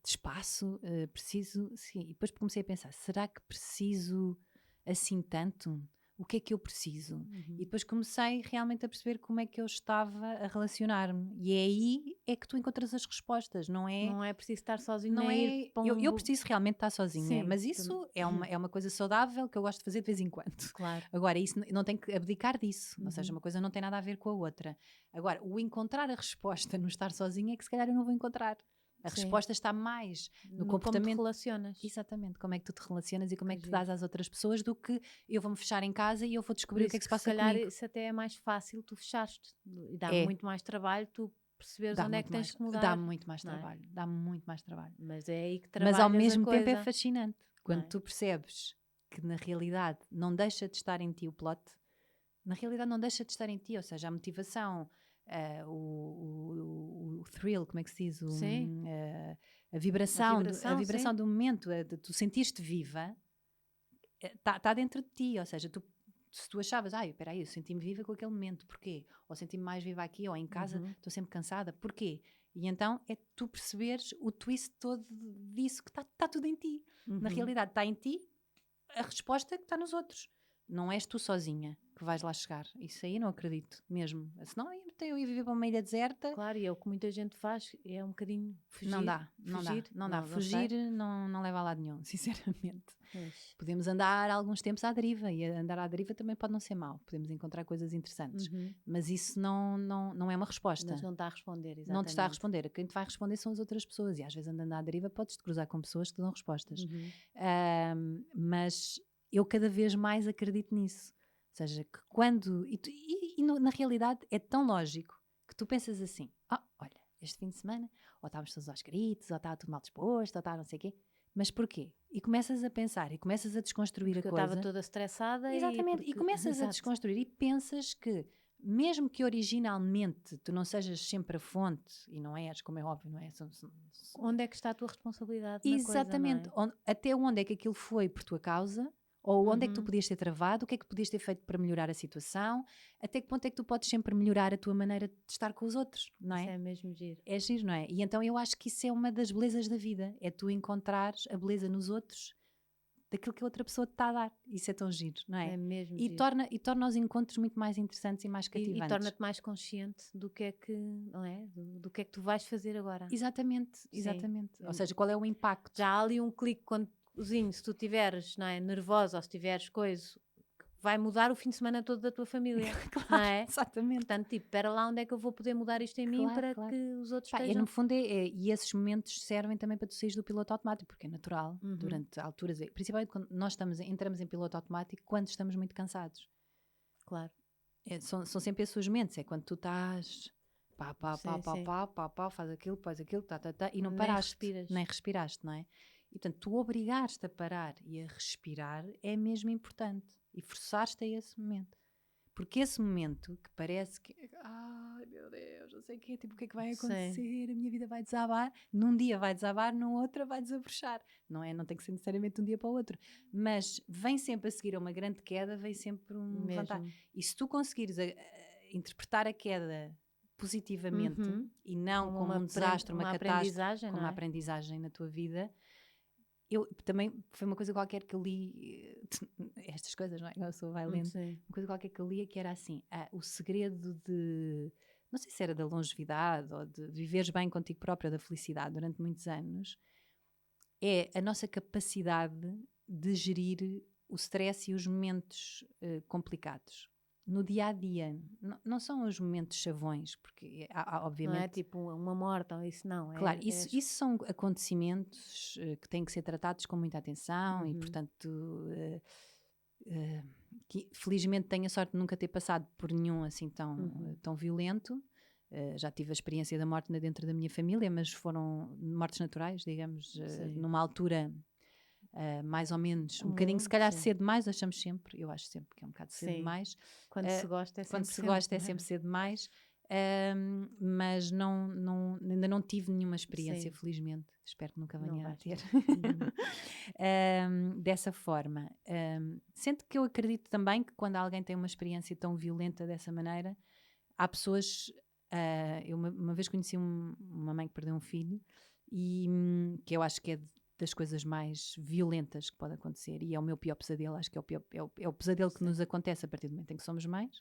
espaço, preciso, sim. E depois comecei a pensar, será que preciso assim tanto? O que é que eu preciso? E depois comecei realmente a perceber como é que eu estava a relacionar-me. E é aí que tu encontras as respostas, não é? Não é preciso estar sozinho, Não nem ir para eu preciso realmente estar sozinha, Sim, mas isso é uma coisa saudável que eu gosto de fazer de vez em quando. Claro. Agora, isso não tem que abdicar disso, ou seja, uma coisa não tem nada a ver com a outra. Agora, o encontrar a resposta no estar sozinha é que se calhar eu não vou encontrar. A resposta está mais no comportamento. Como te relacionas. Exatamente, como é que tu te relacionas e como é que te dás às outras pessoas, do que eu vou-me fechar em casa e eu vou descobrir o que é que se passa comigo. Se calhar isso até é mais fácil, tu fechaste e dá muito mais trabalho, tu perceberes onde é que tens que mudar. Dá muito mais trabalho, dá muito mais trabalho. Mas é aí que trabalhas. Mas ao mesmo a tempo coisa. é fascinante, quando tu percebes que na realidade não deixa de estar em ti o plot, na realidade não deixa de estar em ti, ou seja, a motivação, o thrill, como é que se diz? A vibração do momento, de tu sentir-te viva, está dentro de ti, ou seja, se tu achavas, espera aí, eu senti-me viva com aquele momento, porquê? Ou senti-me mais viva aqui, ou em casa estou sempre cansada, porquê? E então é tu perceberes o twist todo disso, que está tudo em ti. Na realidade está em ti, a resposta que está nos outros. Não és tu sozinha que vais lá chegar. Isso aí não acredito mesmo. Senão eu ia viver para uma ilha deserta. Claro, e é o que muita gente faz, é um bocadinho fugir. Não dá. Fugir não leva a lado nenhum, sinceramente. Pois. Podemos andar alguns tempos à deriva, e andar à deriva também pode não ser mau. Podemos encontrar coisas interessantes. Mas isso não é uma resposta. Mas não está a responder, exatamente. Não te está a responder. Quem te vai responder são as outras pessoas. E às vezes andando à deriva podes-te cruzar com pessoas que te dão respostas. Mas eu cada vez mais acredito nisso. Ou seja, que quando... na realidade é tão lógico que tu pensas assim, olha, este fim de semana, ou estávamos todos aos gritos, ou estava tudo mal disposto, ou estava não sei o quê. Mas porquê? E começas a pensar, e começas a desconstruir Porque a eu coisa. estava toda estressada. Exatamente, e porque... começas a Exato. desconstruir e pensas que, mesmo que originalmente tu não sejas sempre a fonte, e não és, como é óbvio, não é? Onde é que está a tua responsabilidade na Exatamente, coisa, não é? até onde é que aquilo foi por tua causa, ou onde é que tu Uhum. podias ter travado, o que é que podias ter feito para melhorar a situação, até que ponto é que tu podes sempre melhorar a tua maneira de estar com os outros, não Isso é? é mesmo giro. É giro, não é? E então eu acho que isso é uma das belezas da vida, é tu encontrares a beleza nos outros daquilo que a outra pessoa te está a dar. Isso é tão giro, não é? É mesmo E giro. torna os encontros muito mais interessantes e mais E cativantes. torna-te mais consciente do que é que, não é? Do que é que tu vais fazer agora. Exatamente, Sim. exatamente. Ou seja, qual é o impacto? Já há ali um clique quandozinho, se tu estiveres, não é, nervosa ou se tiveres coisa, vai mudar o fim de semana todo da tua família, não é? Exatamente. Portanto, tipo, espera lá onde é que eu vou poder mudar isto em mim para que os outros Pá, estejam... no fundo e esses momentos servem também para tu saís do piloto automático, porque é natural, durante alturas, principalmente quando nós entramos em piloto automático quando estamos muito cansados. Claro. São sempre esses os momentos, é quando tu estás pá, faz aquilo, faz aquilo, e não Nem paraste, respiras. nem respiraste, não é? E portanto, tu obrigaste a parar e a respirar é mesmo importante, e forçaste a esse momento. Porque esse momento que parece que, ai meu Deus, não sei o quê, tipo, o que é que vai acontecer? A minha vida vai desabar. Num dia vai desabar, num outro vai desabrochar. Não é? Não tem que ser necessariamente de um dia para o outro. Mas vem sempre a seguir a uma grande queda, vem sempre um levantar. E se tu conseguires interpretar a queda positivamente e não como um desastre, uma catástrofe, como uma aprendizagem na tua vida. Eu também, foi uma coisa qualquer que eu li, estas coisas, não é? Eu sou vai lendo. Uma coisa qualquer que eu li que era assim, o segredo de, não sei se era da longevidade ou de viveres bem contigo própria, da felicidade durante muitos anos, é a nossa capacidade de gerir o stress e os momentos complicados. No dia-a-dia, não são os momentos chavões, porque obviamente... Não é tipo uma morte ou isso, não. Claro, isso são acontecimentos que têm que ser tratados com muita atenção e, portanto, que felizmente tenho a sorte de nunca ter passado por nenhum assim tão violento. Já tive a experiência da morte dentro da minha família, mas foram mortes naturais, digamos, numa altura... mais ou menos, um bocadinho, se calhar cedo demais, achamos sempre, eu acho sempre que é um bocado cedo demais. Quando se gosta é sempre quando se gosta é sempre cedo demais, mas ainda não tive nenhuma experiência, felizmente, espero que nunca venha a ter. Dessa forma. Sendo que eu acredito também que quando alguém tem uma experiência tão violenta dessa maneira, há pessoas... eu uma vez conheci uma mãe que perdeu um filho e que eu acho que é das coisas mais violentas que pode acontecer, e é o meu pior pesadelo, acho que é o pesadelo que nos acontece a partir do momento em que somos mães.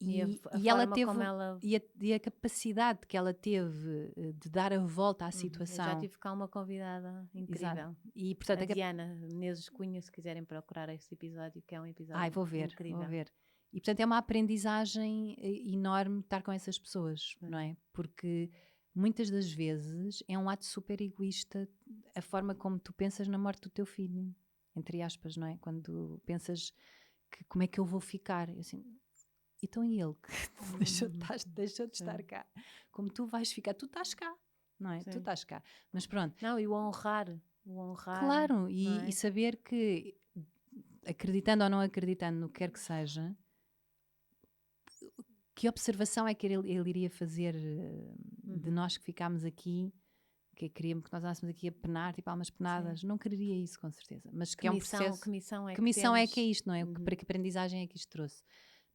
E ela teve e a capacidade que ela teve de dar a volta à situação. Eu já tive cá uma convidada incrível. Exato. E, portanto, a Diana Menezes Cunha, se quiserem procurar esse episódio, que é um episódio incrível. Vou ver. E portanto é uma aprendizagem enorme estar com essas pessoas, não é? Porque muitas das vezes é um ato super egoísta a forma como tu pensas na morte do teu filho, entre aspas, não é? Quando pensas que como é que eu vou ficar, assim, então e ele que deixou de estar cá, como tu vais ficar, tu estás cá, não é? Tu estás cá, mas pronto. Não, e o honrar. Claro, e saber que, acreditando ou não acreditando no que quer que seja, que observação é que ele iria fazer de nós que ficámos aqui, que queríamos que nós andássemos aqui a penar, tipo almas penadas? Não quereria isso, com certeza. Mas que é um processo... Que missão é que é isto, não é? Para que aprendizagem é que isto trouxe?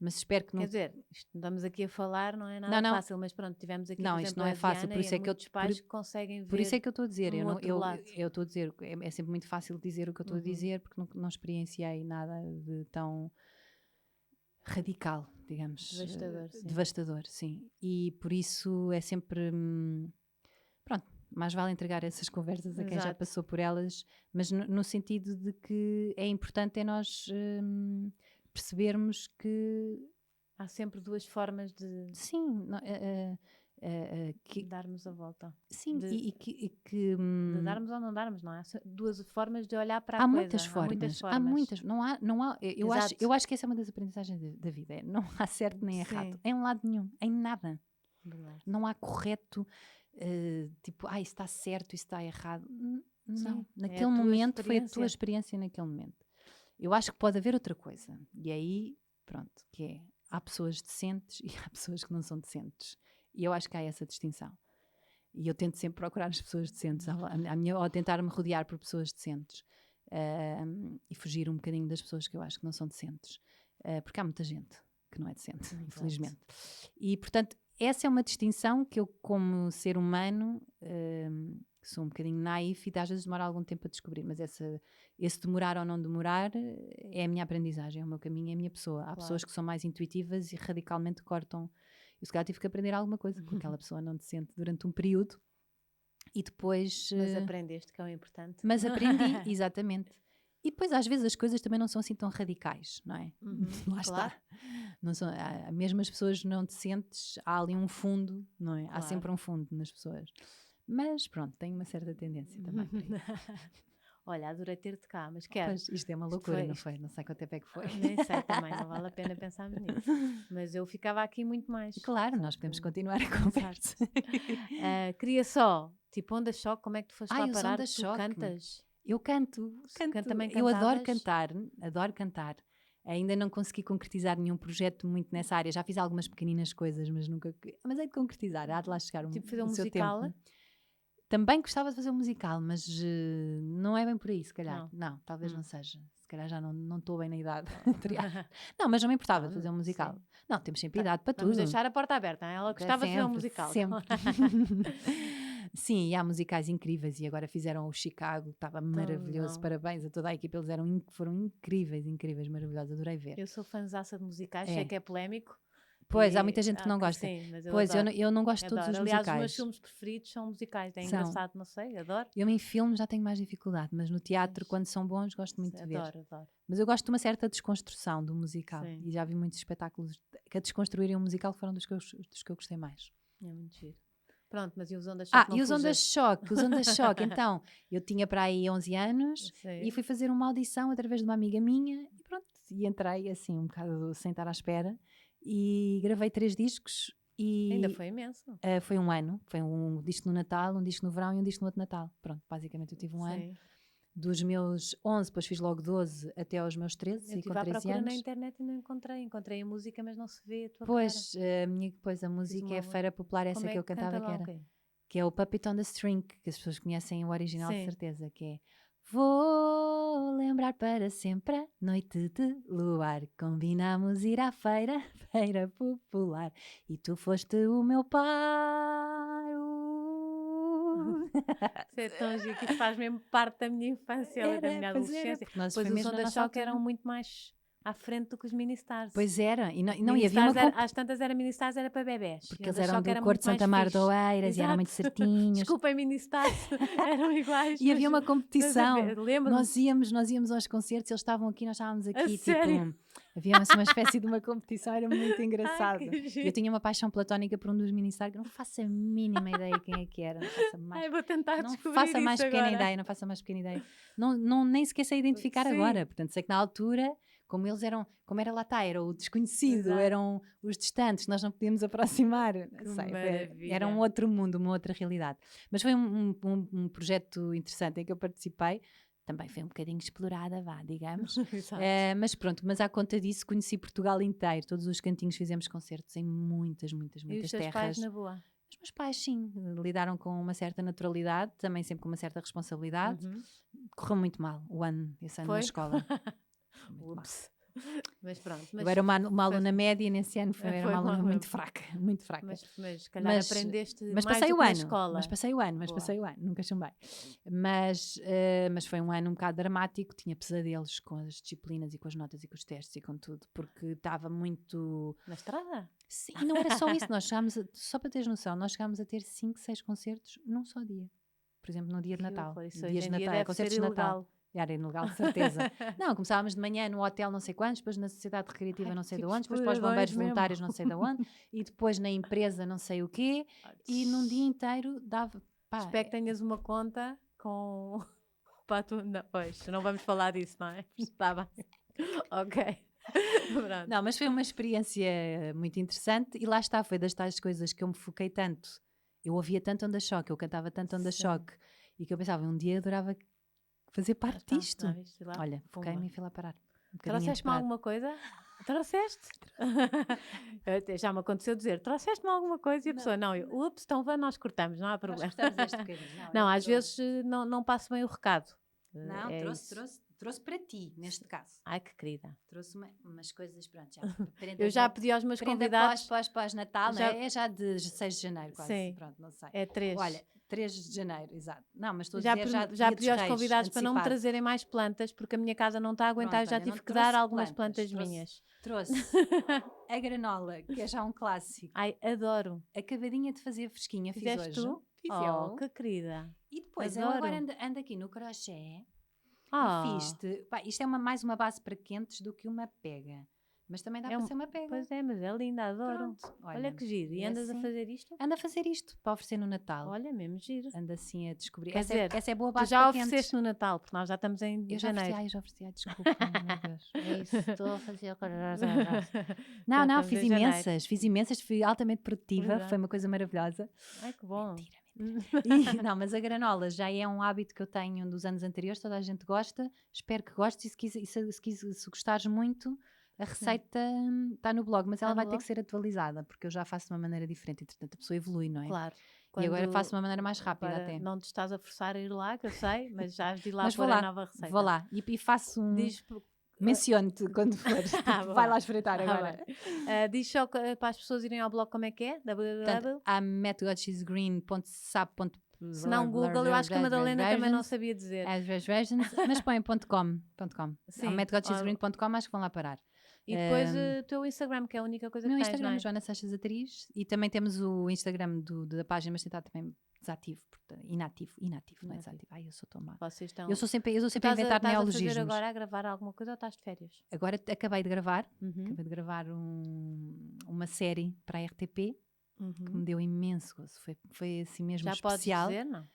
Mas espero que não... Quer dizer, estamos aqui a falar, não é nada fácil, mas pronto, tivemos aqui, por exemplo, isto não é fácil, Diana, por isso é que muitos pais que conseguem ver. Por isso é que eu estou a dizer, eu estou a dizer, é sempre muito fácil dizer o que eu estou a dizer, porque não experienciei nada de tão radical, digamos. Devastador, sim. E por isso é sempre... pronto, mais vale entregar essas conversas a quem já passou por elas, mas no sentido de que é importante nós percebermos que... Há sempre duas formas de... Sim. darmos a volta. Sim, de darmos ou não darmos, não é? Duas formas de olhar para a coisa. Há muitas formas. Não há, eu acho que essa é uma das aprendizagens da vida. Não há certo nem errado. Em lado nenhum. Em nada. Verdade. Não há correto, tipo, isso está certo, isso está errado. Não, Sim, naquele é a tua momento foi a tua experiência. experiência naquele momento. Eu acho que pode haver outra coisa. E aí, pronto, que é, há pessoas decentes e há pessoas que não são decentes. E eu acho que há essa distinção. E eu tento sempre procurar as pessoas decentes, ao tentar-me rodear por pessoas decentes. E fugir um bocadinho das pessoas que eu acho que não são decentes. Porque há muita gente que não é decente, Exato. infelizmente. E, portanto, essa é uma distinção que eu, como ser humano, sou um bocadinho naif e às vezes demora algum tempo a descobrir, mas esse demorar ou não demorar é a minha aprendizagem, é o meu caminho, é a minha pessoa. Há pessoas que são mais intuitivas e radicalmente cortam. Eu se calhar tive que aprender alguma coisa com aquela pessoa não decente durante um período e depois... Mas aprendeste que é o importante. Mas aprendi, exatamente. E depois às vezes as coisas também não são assim tão radicais, não é? Lá claro. está. Não são, mesmo as pessoas não decentes, há ali um fundo, não é? Há Claro. sempre um fundo nas pessoas. Mas pronto, tenho uma certa tendência também para isso. Olha, adorei ter-te cá, mas quero. Pois, isto é uma loucura, não foi? Não sei quanto tempo é que foi. Nem sei também, não vale a pena pensarmos nisso. Mas eu ficava aqui muito mais. Claro, nós podemos continuar a conversa. Queria só, tipo, Onda Choque, como é que tu foste lá os parar? Onda Tu Choque. cantas? Eu canto. Também Eu adoro cantavas? cantar, adoro cantar. Ainda não consegui concretizar nenhum projeto muito nessa área. Já fiz algumas pequeninas coisas, mas nunca. Mas hei de concretizar, há de lá chegar Tipo, fazer um o seu musical? tempo. Também gostava de fazer um musical, mas não é bem por aí, se calhar. Não, talvez não seja. Se calhar já não estou bem na idade. Não, mas não me importava de fazer um musical. Sim. Não, temos sempre idade para Vamos tudo. deixar a porta aberta, hein? Ela gostava de fazer um musical. Sempre. Sim, e há musicais incríveis e agora fizeram o Chicago, estava maravilhoso, não. parabéns a toda a equipe, eles foram incríveis, maravilhosos, adorei ver. Eu sou fãzaça de musicais, sei que é polémico. Pois, há muita gente que não gosta. Sim, mas eu Pois, adoro. eu não gosto de todos os Aliás, musicais. os meus filmes preferidos são musicais. É São. engraçado, não sei, adoro. Eu em filmes já tenho mais dificuldade, mas no teatro, quando são bons, gosto muito de ver. Adoro. Mas eu gosto de uma certa desconstrução do musical. Sim. E já vi muitos espetáculos que a desconstruírem um musical foram dos que eu gostei mais. É muito giro. Pronto, mas e os Ondas Choque? E os Ondas Choque, Então, eu tinha para aí 11 anos Sim. e fui fazer uma audição através de uma amiga minha e pronto, e entrei assim um bocado sem estar à espera e gravei 3 discos e... Ainda foi imenso. Foi um ano, foi um disco no Natal, um disco no verão e um disco no outro Natal. Pronto, basicamente eu tive um ano. Dos meus 11, depois fiz logo 12 até aos meus 13 e com 13 anos. Eu estive à procura na internet e não encontrei. Encontrei a música, mas não se vê a tua Pois, a música é a Feira Popular, essa que eu cantava, que é o Puppet on the String, que as pessoas conhecem o original de certeza, que é: vou lembrar para sempre a noite de luar, combinamos ir à feira, Feira Popular, e tu foste o meu paro. Isso é tão giro, que isso faz mesmo parte da minha infância e da minha adolescência. Pois os Onda Choque eram muito mais à frente do que os Mini-Stars. Pois era, e havia uma às tantas era Mini-Stars, era para bebés. Porque eles eram do Corte de Santa Mar de Oeiras e eram muito certinhos. Desculpem, Mini-Stars, eram iguais. E havia uma competição. Lembro-me. Nós íamos aos concertos, eles estavam aqui, nós estávamos aqui. Sério? Havia uma espécie de uma competição, era muito engraçado. Eu tinha uma paixão platónica por um dos Mini-Stars, não faço a mínima ideia quem é que era. Não faço mais, vou tentar não descobrir faço a isso mais pequena agora. ideia, não faço a mais pequena ideia. Não, nem sequer sei identificar agora. Portanto, sei que na altura, como eles eram, como era lá está, era o desconhecido, eram os distantes, nós não podíamos aproximar. Era um outro mundo, uma outra realidade. Mas foi um projeto interessante em que eu participei. Também foi um bocadinho explorada, digamos. Mas pronto, mas à conta disso conheci Portugal inteiro. Todos os cantinhos fizemos concertos em muitas terras. E os teus pais na boa? Os meus pais, sim, lidaram com uma certa naturalidade, também sempre com uma certa responsabilidade. Correu muito mal esse ano na escola. Ups. Mas pronto. Eu era uma aluna média nesse ano, era uma aluna muito fraca. Mas se calhar aprendeste mais mais passei do o que na ano, escola. Mas passei o ano, nunca chumbei. Mas foi um ano um bocado dramático, tinha pesadelos com as disciplinas e com as notas e com os testes e com tudo, porque estava muito... Na estrada? Sim, não era só isso, nós chegámos, só para teres noção, nós chegámos a ter 5, 6 concertos num só dia. Por exemplo, no dia de Natal. Dias de Natal, concertos de Natal. Era ilegal, de certeza. Não, começávamos de manhã no hotel não sei quantos, depois na sociedade recreativa não sei de onde, depois para os bombeiros voluntários não sei de onde, e depois na empresa não sei o quê, e num dia inteiro dava... Espero que tenhas uma conta com... Não, pois, não vamos falar disso, não é? Está bem. Ok. Pronto. Não, mas foi uma experiência muito interessante e lá está, foi das tais coisas que eu me foquei tanto. Eu ouvia tanto Onda Choque, eu cantava tanto Onda Sim. Choque e que eu pensava, um dia adorava fazer parte está, disto. já viste lá? Olha, Pumba. foquei-me e fui lá parar. Um bocadinho Trouxeste-me inesperado. alguma coisa? Trouxeste? Já me aconteceu dizer, trouxeste-me alguma coisa e a pessoa, não, eu, ups, então vá, nós cortamos, não há Nós problema. cortamos este bocadinho. Não, eu às trouxe. vezes não passo bem o recado. Não, É trouxe, isso. trouxe para ti, neste caso. Ai, que querida. Trouxe umas coisas, pronto, já. Eu já pedi aos meus Prenda convidados. pós-Natal, Já- não é? É já de 6 de janeiro, quase. Sim. Pronto, não sei. É 3. Olha, 3 de janeiro, exato. Não, mas estou a já, dizer já já dia pedi dos aos Reis, convidados para não me antecipado. trazerem mais plantas, porque a minha casa não está a aguentar. Pronto, Eu já olha, tive não que dar trouxe algumas plantas, plantas minhas. Trouxe a granola, que é já um clássico. Ai, adoro. Acabadinha de fazer fresquinha, fiz Fizeste hoje. tu? Fiz Oh, eu. que querida. E depois, eu adoro. agora ando aqui no crochê. Oh, E fiz-te. Pá, isto é mais uma base para quentes do que uma pega. Mas também dá É para ser uma pega. Pois é, mas é linda, adoro. Pronto, Olha que giro. E é andas assim. a fazer isto? Anda a fazer isto para oferecer no Natal. Olha, mesmo giro. Anda assim a descobrir. Quer Essa, dizer, essa é boa Tu base já para ofereceste quentes. no Natal, porque nós já estamos em Eu já ofereci, janeiro. já ofereci, desculpa, meu Deus. É isso, estou a fazer a coisa. Não, Já não, estamos fiz em janeiro. imensas, fui altamente produtiva, Verdade. foi uma coisa maravilhosa. Ai, que bom. Não, mas a granola já é um hábito que eu tenho dos anos anteriores, toda a gente gosta, espero que gostes e se gostares muito, a receita está no blog, mas ela no vai ter blog? que ser atualizada, porque eu já faço de uma maneira diferente, entretanto a pessoa evolui, não é? Claro. E agora Quando- faço de uma maneira mais rápida agora até. Não te estás a forçar a ir lá, que eu sei, mas já has de ir lá Mas vou pôr a lá, nova receita. vou lá e faço Diz, menciono-te quando fores, tipo, boa. vai lá espreitar Ah, agora. diz só para as pessoas irem ao blog como é que é, Portanto, há methodcheesegreen.sap. Se não Google, eu acho que a Madalena também não sabia dizer. mas põe .com. Sim. methodcheesegreen.com, acho que vão lá parar. E depois o teu Instagram, que é a única coisa O meu que tens, Instagram não é é? Joana Seixas Atriz e também temos o Instagram da página, mas está também desativo, portanto, inativo, não é Inativo. desativo. Ai, eu sou tão má. Vocês estão... Eu sou sempre a inventar estás a fazer neologismos. agora a gravar alguma coisa ou estás de férias? Agora acabei de gravar, Uhum. uma série para a RTP que me deu imenso gozo. Foi assim mesmo Já especial. podes dizer, não?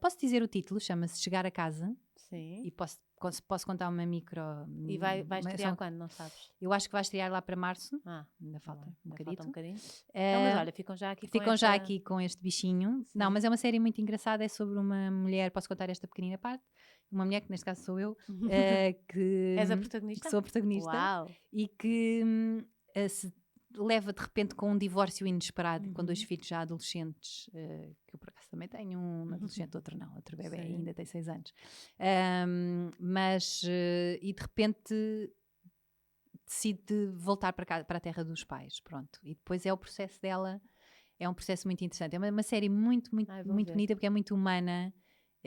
Posso dizer o título, chama-se Chegar a Casa. Sim. E posso contar uma micro. E vai estrear quando, não sabes? Eu acho que vai estrear lá para março. Ah, Ainda falta bem, um ainda bocadito. falta um bocadinho. Então, mas olha, ficam já aqui Ficam já aqui com este bichinho. Sim. Não, mas é uma série muito engraçada. É sobre uma mulher. Posso contar esta pequenina parte? Uma mulher, que neste caso sou eu, que És a protagonista? que sou a protagonista. Uau! E que se leva de repente com um divórcio inesperado, com 2 filhos já adolescentes, que eu por acaso também tenho, um adolescente, outro não, outro bebê Sim. ainda tem 6 anos. E de repente decide voltar para casa, para a terra dos pais, pronto. E depois é o processo dela, é um processo muito interessante. É uma série muito Vou ver. bonita, porque é muito humana.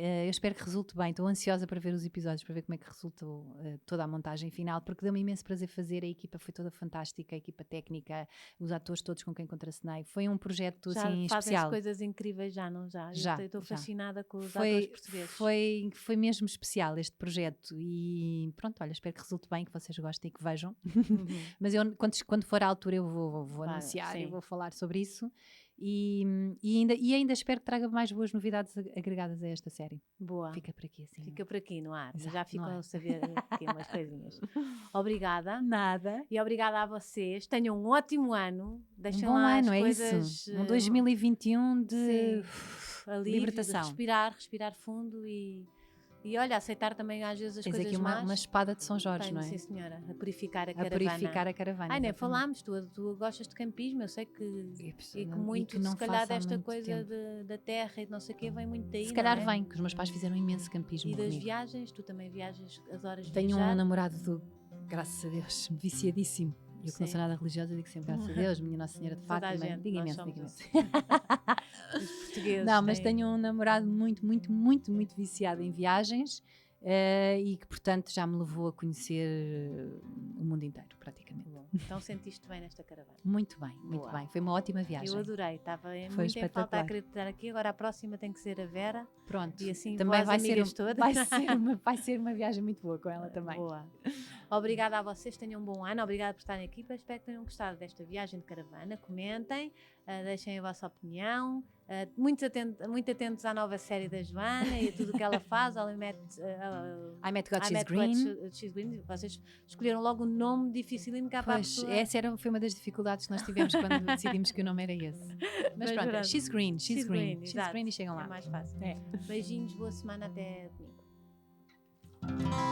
Eu espero que resulte bem, estou ansiosa para ver os episódios, para ver como é que resultou toda a montagem final, porque deu-me imenso prazer fazer, a equipa foi toda fantástica, a equipa técnica, os atores todos com quem contracenei, foi um projeto Já assim fazem especial. coisas incríveis, já, não já? Já, Eu estou já. fascinada com os atores portugueses. Foi mesmo especial este projeto e pronto, olha, espero que resulte bem, que vocês gostem e que vejam. Mas eu, quando for à altura eu vou Claro, anunciar, sim. eu vou falar sobre isso e ainda espero que traga mais boas novidades agregadas a esta série. Boa. Fica por aqui assim. Fica por aqui no ar. Exato, Já no ficam ar. a saber aqui umas coisinhas. Obrigada. Nada. E obrigada a vocês. Tenham um ótimo ano. Deixem Um bom lá ano, as é coisas, isso. Um 2021 de alívio, libertação. de respirar fundo e olha, aceitar também às vezes as Tens coisas aqui más. uma espada de São Jorge, Tenho, não é? sim senhora, a purificar a A caravana. purificar a caravana. Ai, nem exatamente. falámos, tu gostas de campismo, eu sei que E que muito, que não se calhar faço há desta muito coisa tempo. da terra e de não sei o quê, vem muito daí, Se calhar não é? vem, que os meus pais fizeram imenso campismo E das comigo. viagens, tu também viajas, adoras Tenho viajar. um namorado graças a Deus, viciadíssimo. Eu que não Sim. sou nada religiosa, digo sempre graças a Deus, minha Nossa Senhora de Toda a Fátima. gente, Digo nós imenso, digo somos imenso. Os portugueses Não, mas têm- tenho um namorado muito viciado em viagens e que, portanto, já me levou a conhecer o mundo inteiro, praticamente. Bom, então sentiste bem nesta caravana. Muito bem. Boa. Foi uma ótima viagem. Eu adorei, estava muito em espetacular. falta a acreditar aqui. Agora a próxima tem que ser a Vera. Pronto. E assim também vou às amigas todas. vai ser uma viagem muito boa com ela também. Boa. Obrigada a vocês, tenham um bom ano. Obrigada por estarem aqui. Espero que tenham gostado desta viagem de caravana. Comentem, deixem a vossa opinião. Muito atentos à nova série da Joana e a tudo o que ela faz. I Met God She's Green. Vocês escolheram logo um nome dificílimo cá para a Pois, pessoa. essa foi uma das dificuldades que nós tivemos quando decidimos que o nome era esse. Mas pronto, verdade. She's Green e chegam É lá. mais fácil. É. Beijinhos, boa semana, até domingo.